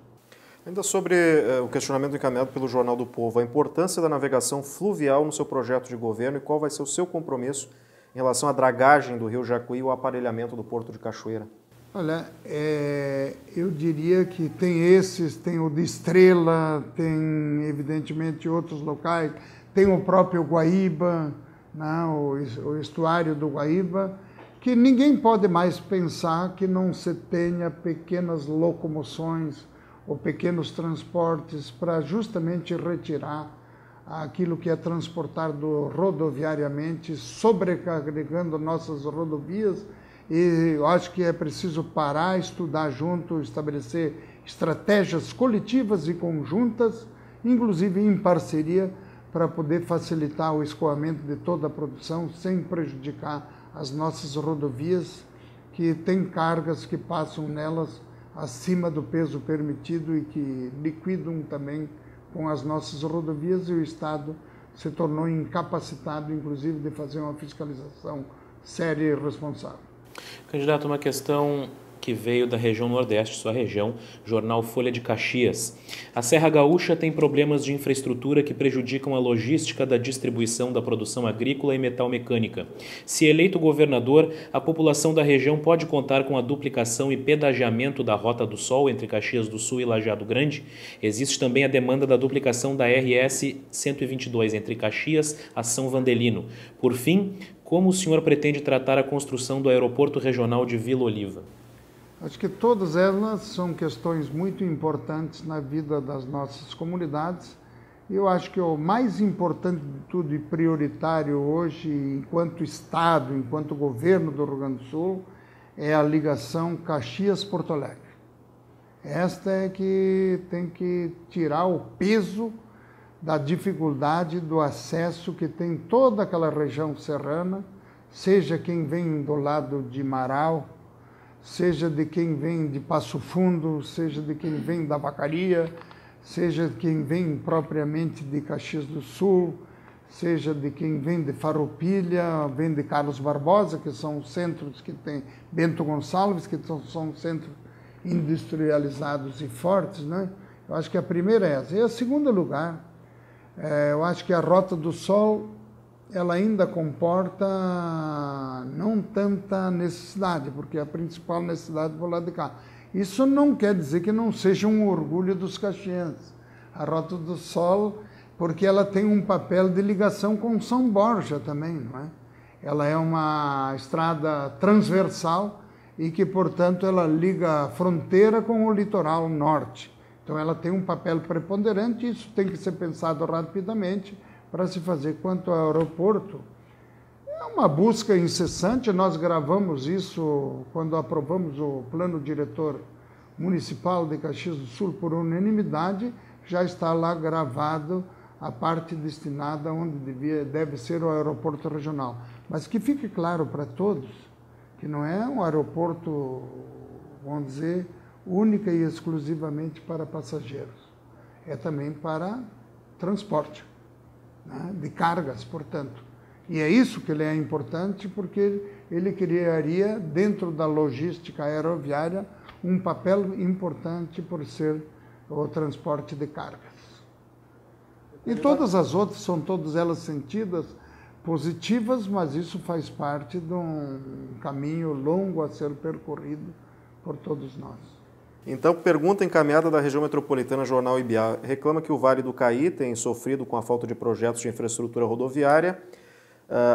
Ainda sobre o questionamento encaminhado pelo Jornal do Povo, a importância da navegação fluvial no seu projeto de governo e qual vai ser o seu compromisso em relação à dragagem do Rio Jacuí e o aparelhamento do Porto de Cachoeira? Olha, eu diria que tem o de Estrela, tem evidentemente outros locais, tem o próprio Guaíba, o estuário do Guaíba, que ninguém pode mais pensar que não se tenha pequenas locomoções ou pequenos transportes para justamente retirar aquilo que é transportado rodoviariamente, sobrecarregando nossas rodovias. E eu acho que é preciso parar, estudar junto, estabelecer estratégias coletivas e conjuntas, inclusive em parceria, para poder facilitar o escoamento de toda a produção sem prejudicar as nossas rodovias, que têm cargas que passam nelas acima do peso permitido e que liquidam também com as nossas rodovias, e o Estado se tornou incapacitado, inclusive, de fazer uma fiscalização séria e responsável. Candidato, uma questão que veio da região Nordeste, sua região, jornal Folha de Caxias. A Serra Gaúcha tem problemas de infraestrutura que prejudicam a logística da distribuição da produção agrícola e metal-mecânica. Se eleito governador, a população da região pode contar com a duplicação e pedagiamento da Rota do Sol entre Caxias do Sul e Lajeado Grande. Existe também a demanda da duplicação da RS 122 entre Caxias a São Vandelino. Por fim, como o senhor pretende tratar a construção do aeroporto regional de Vila Oliva? Acho que todas elas são questões muito importantes na vida das nossas comunidades. Eu acho que o mais importante de tudo e prioritário hoje, enquanto Estado, enquanto governo do Rio Grande do Sul, é a ligação Caxias-Porto Alegre. Esta é que tem que tirar o peso da dificuldade do acesso que tem toda aquela região serrana, seja quem vem do lado de Marau, seja de quem vem de Passo Fundo, seja de quem vem da Vacaria, seja de quem vem propriamente de Caxias do Sul, seja de quem vem de Farroupilha, vem de Carlos Barbosa, que são centros que tem Bento Gonçalves, que são centros industrializados e fortes, né? Eu acho que a primeira é essa. E a segunda lugar, eu acho que a Rota do Sol, ela ainda comporta não tanta necessidade, porque a principal necessidade é do lado de cá. Isso não quer dizer que não seja um orgulho dos caxienses. A Rota do Sol, porque ela tem um papel de ligação com São Borja também, não é? Ela é uma estrada transversal e que, portanto, ela liga a fronteira com o litoral norte. Então, ela tem um papel preponderante e isso tem que ser pensado rapidamente para se fazer. Quanto ao aeroporto, é uma busca incessante. Nós gravamos isso quando aprovamos o plano diretor municipal de Caxias do Sul por unanimidade. Já está lá gravado a parte destinada onde deve ser o aeroporto regional. Mas que fique claro para todos que não é um aeroporto, vamos dizer, única e exclusivamente para passageiros. É também para transporte, né, de cargas, portanto. E é isso que ele é importante, porque ele criaria, dentro da logística aeroviária, um papel importante por ser o transporte de cargas. E todas as outras, são todas elas sentidas positivas, mas isso faz parte de um caminho longo a ser percorrido por todos nós. Então, pergunta encaminhada da região metropolitana, Jornal IBA, reclama que o Vale do Caí tem sofrido com a falta de projetos de infraestrutura rodoviária.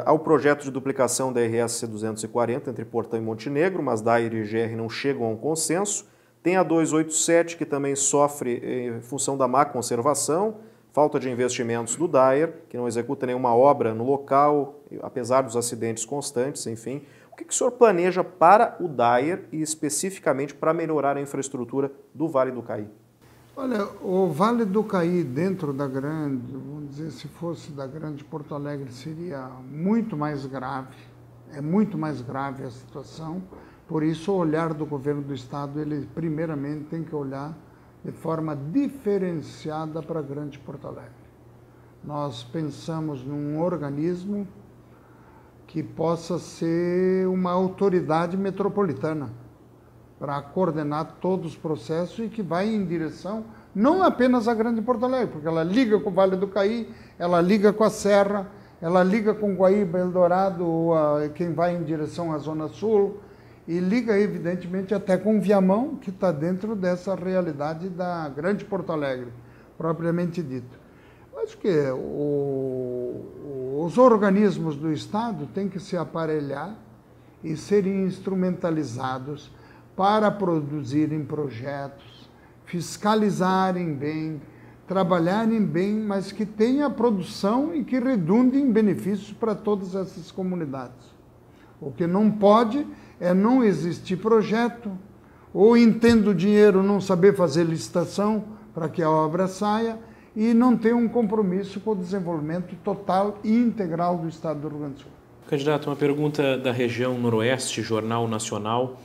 Há o projeto de duplicação da RS 240 entre Portão e Montenegro, mas DAIR e GR não chegam a um consenso. Tem a 287, que também sofre em função da má conservação, falta de investimentos do DAIR, que não executa nenhuma obra no local, apesar dos acidentes constantes, enfim. O que o senhor planeja para o DAIR e especificamente para melhorar a infraestrutura do Vale do Caí? Olha, o Vale do Caí, dentro da grande, vamos dizer, se fosse da grande Porto Alegre, seria muito mais grave. É muito mais grave a situação. Por isso, o olhar do governo do Estado, ele primeiramente tem que olhar de forma diferenciada para a grande Porto Alegre. Nós pensamos num organismo que possa ser uma autoridade metropolitana para coordenar todos os processos e que vai em direção não apenas à grande Porto Alegre, porque ela liga com o Vale do Caí, ela liga com a Serra, ela liga com Guaíba, Eldorado, ou quem vai em direção à Zona Sul, e liga, evidentemente, até com Viamão, que está dentro dessa realidade da grande Porto Alegre, propriamente dito. Acho que os organismos do Estado têm que se aparelhar e serem instrumentalizados para produzirem projetos, fiscalizarem bem, trabalharem bem, mas que tenha produção e que redunde em benefícios para todas essas comunidades. O que não pode é não existir projeto, ou entendo o dinheiro, não saber fazer licitação para que a obra saia, e não ter um compromisso com o desenvolvimento total e integral do Estado do Rio Grande do Sul. Candidato, uma pergunta da região Noroeste, Jornal Nacional.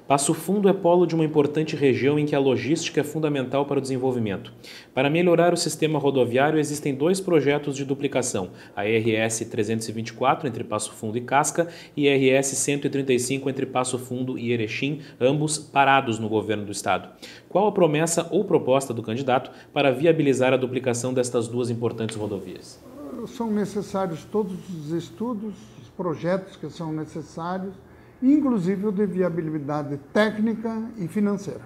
Passo Fundo é polo de uma importante região em que a logística é fundamental para o desenvolvimento. Para melhorar o sistema rodoviário, existem 2 projetos de duplicação, a RS 324 entre Passo Fundo e Casca e RS 135 entre Passo Fundo e Erechim, ambos parados no governo do estado. Qual a promessa ou proposta do candidato para viabilizar a duplicação destas 2 importantes rodovias? São necessários todos os estudos, os projetos que são necessários, inclusive o de viabilidade técnica e financeira.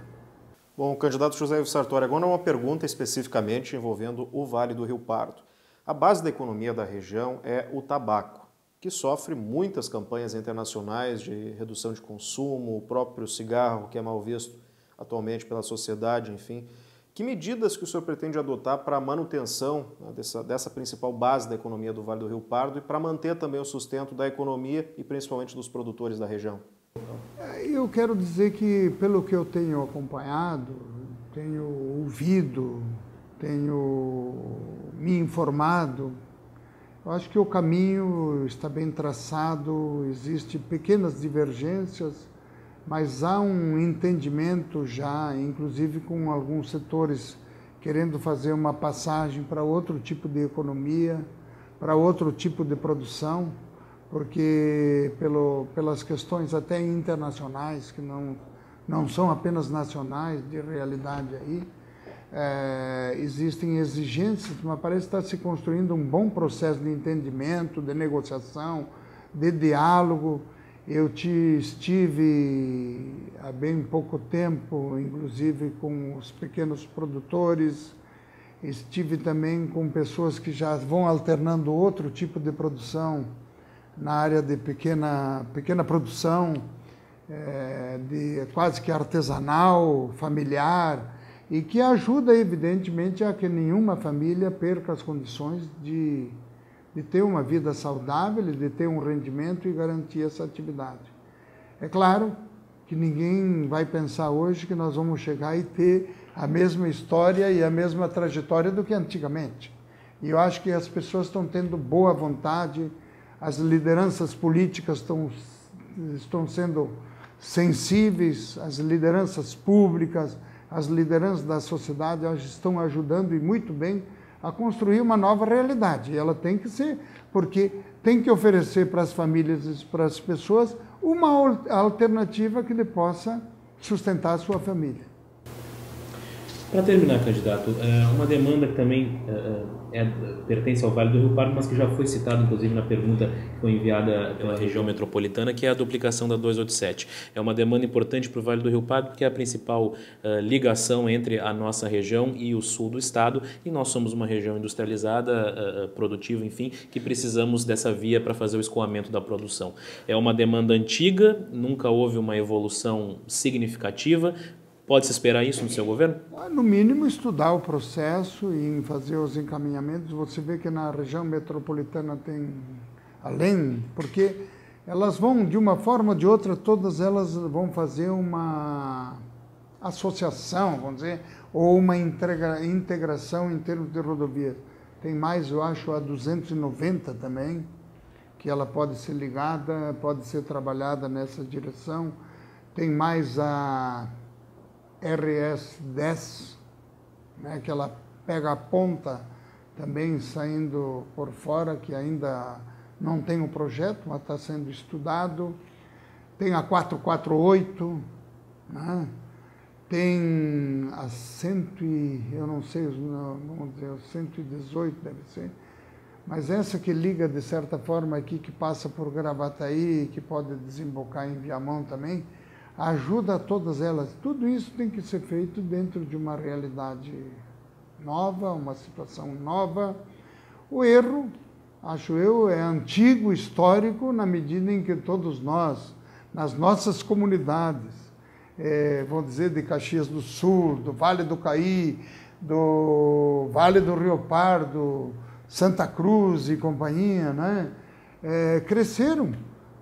Bom, candidato José Ivo Sartori, agora uma pergunta especificamente envolvendo o Vale do Rio Pardo. A base da economia da região é o tabaco, que sofre muitas campanhas internacionais de redução de consumo, o próprio cigarro, que é mal visto atualmente pela sociedade, enfim. Que medidas que o senhor pretende adotar para a manutenção, né, dessa principal base da economia do Vale do Rio Pardo e para manter também o sustento da economia e principalmente dos produtores da região? Eu quero dizer que, pelo que eu tenho acompanhado, tenho ouvido, tenho me informado, eu acho que o caminho está bem traçado, existem pequenas divergências, mas há um entendimento já, inclusive com alguns setores querendo fazer uma passagem para outro tipo de economia, para outro tipo de produção, porque pelas questões até internacionais, que não são apenas nacionais, de realidade aí, existem exigências, mas parece estar se construindo um bom processo de entendimento, de negociação, de diálogo. Eu estive há bem pouco tempo, inclusive, com os pequenos produtores, estive também com pessoas que já vão alternando outro tipo de produção na área de pequena produção, de quase que artesanal, familiar, e que ajuda, evidentemente, a que nenhuma família perca as condições de ter uma vida saudável, de ter um rendimento e garantir essa atividade. É claro que ninguém vai pensar hoje que nós vamos chegar e ter a mesma história e a mesma trajetória do que antigamente. E eu acho que as pessoas estão tendo boa vontade, as lideranças políticas estão sendo sensíveis, as lideranças públicas, as lideranças da sociedade estão ajudando e muito bem a construir uma nova realidade. E ela tem que ser, porque tem que oferecer para as famílias e para as pessoas uma alternativa que lhe possa sustentar a sua família. Para terminar, candidato, uma demanda que também pertence ao Vale do Rio Pardo, mas que já foi citada, inclusive, na pergunta que foi enviada pela região metropolitana, que é a duplicação da 287. É uma demanda importante para o Vale do Rio Pardo, porque é a principal ligação entre a nossa região e o sul do estado, e nós somos uma região industrializada, produtiva, enfim, que precisamos dessa via para fazer o escoamento da produção. É uma demanda antiga, nunca houve uma evolução significativa. Pode-se esperar isso no seu governo? No mínimo, estudar o processo e fazer os encaminhamentos. Você vê que na região metropolitana tem, além, porque elas vão, de uma forma ou de outra, todas elas vão fazer uma associação, vamos dizer, ou uma integração em termos de rodovias. Tem mais, eu acho, a 290 também, que ela pode ser ligada, pode ser trabalhada nessa direção. Tem mais a RS 10, né, que ela pega a ponta também saindo por fora, que ainda não tem um projeto, mas está sendo estudado. Tem a 448, né? Tem a eu não sei, vamos dizer, 118 deve ser, mas essa que liga de certa forma aqui, que passa por Gravataí, que pode desembocar em Viamão também, ajuda a todas elas. Tudo isso tem que ser feito dentro de uma realidade nova, uma situação nova. O erro, acho eu, é antigo, histórico, na medida em que todos nós, nas nossas comunidades, vamos dizer, de Caxias do Sul, do Vale do Caí, do Vale do Rio Pardo, Santa Cruz e companhia, né? Cresceram.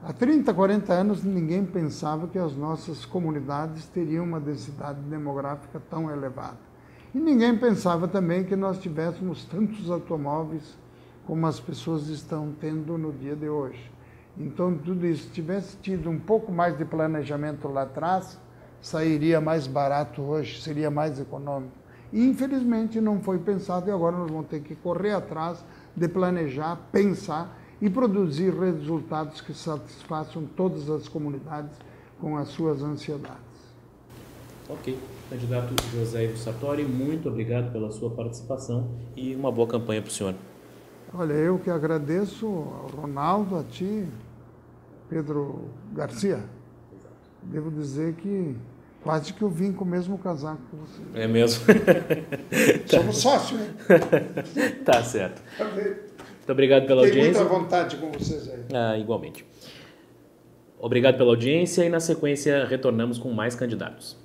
Há 30, 40 anos, ninguém pensava que as nossas comunidades teriam uma densidade demográfica tão elevada. E ninguém pensava também que nós tivéssemos tantos automóveis como as pessoas estão tendo no dia de hoje. Então, tudo isso, se tivesse tido um pouco mais de planejamento lá atrás, sairia mais barato hoje, seria mais econômico. E, infelizmente, não foi pensado e agora nós vamos ter que correr atrás de planejar, pensar e produzir resultados que satisfaçam todas as comunidades com as suas ansiedades. Ok. Candidato José Ivo Sartori, muito obrigado pela sua participação e uma boa campanha para o senhor. Olha, eu que agradeço ao Ronaldo, a ti, Pedro Garcia. Devo dizer que quase que eu vim com o mesmo casaco que você. É mesmo? Somos sócios, hein? Tá certo. Muito obrigado pela audiência. Tenho muita vontade com vocês aí. Igualmente. Obrigado pela audiência e na sequência retornamos com mais candidatos.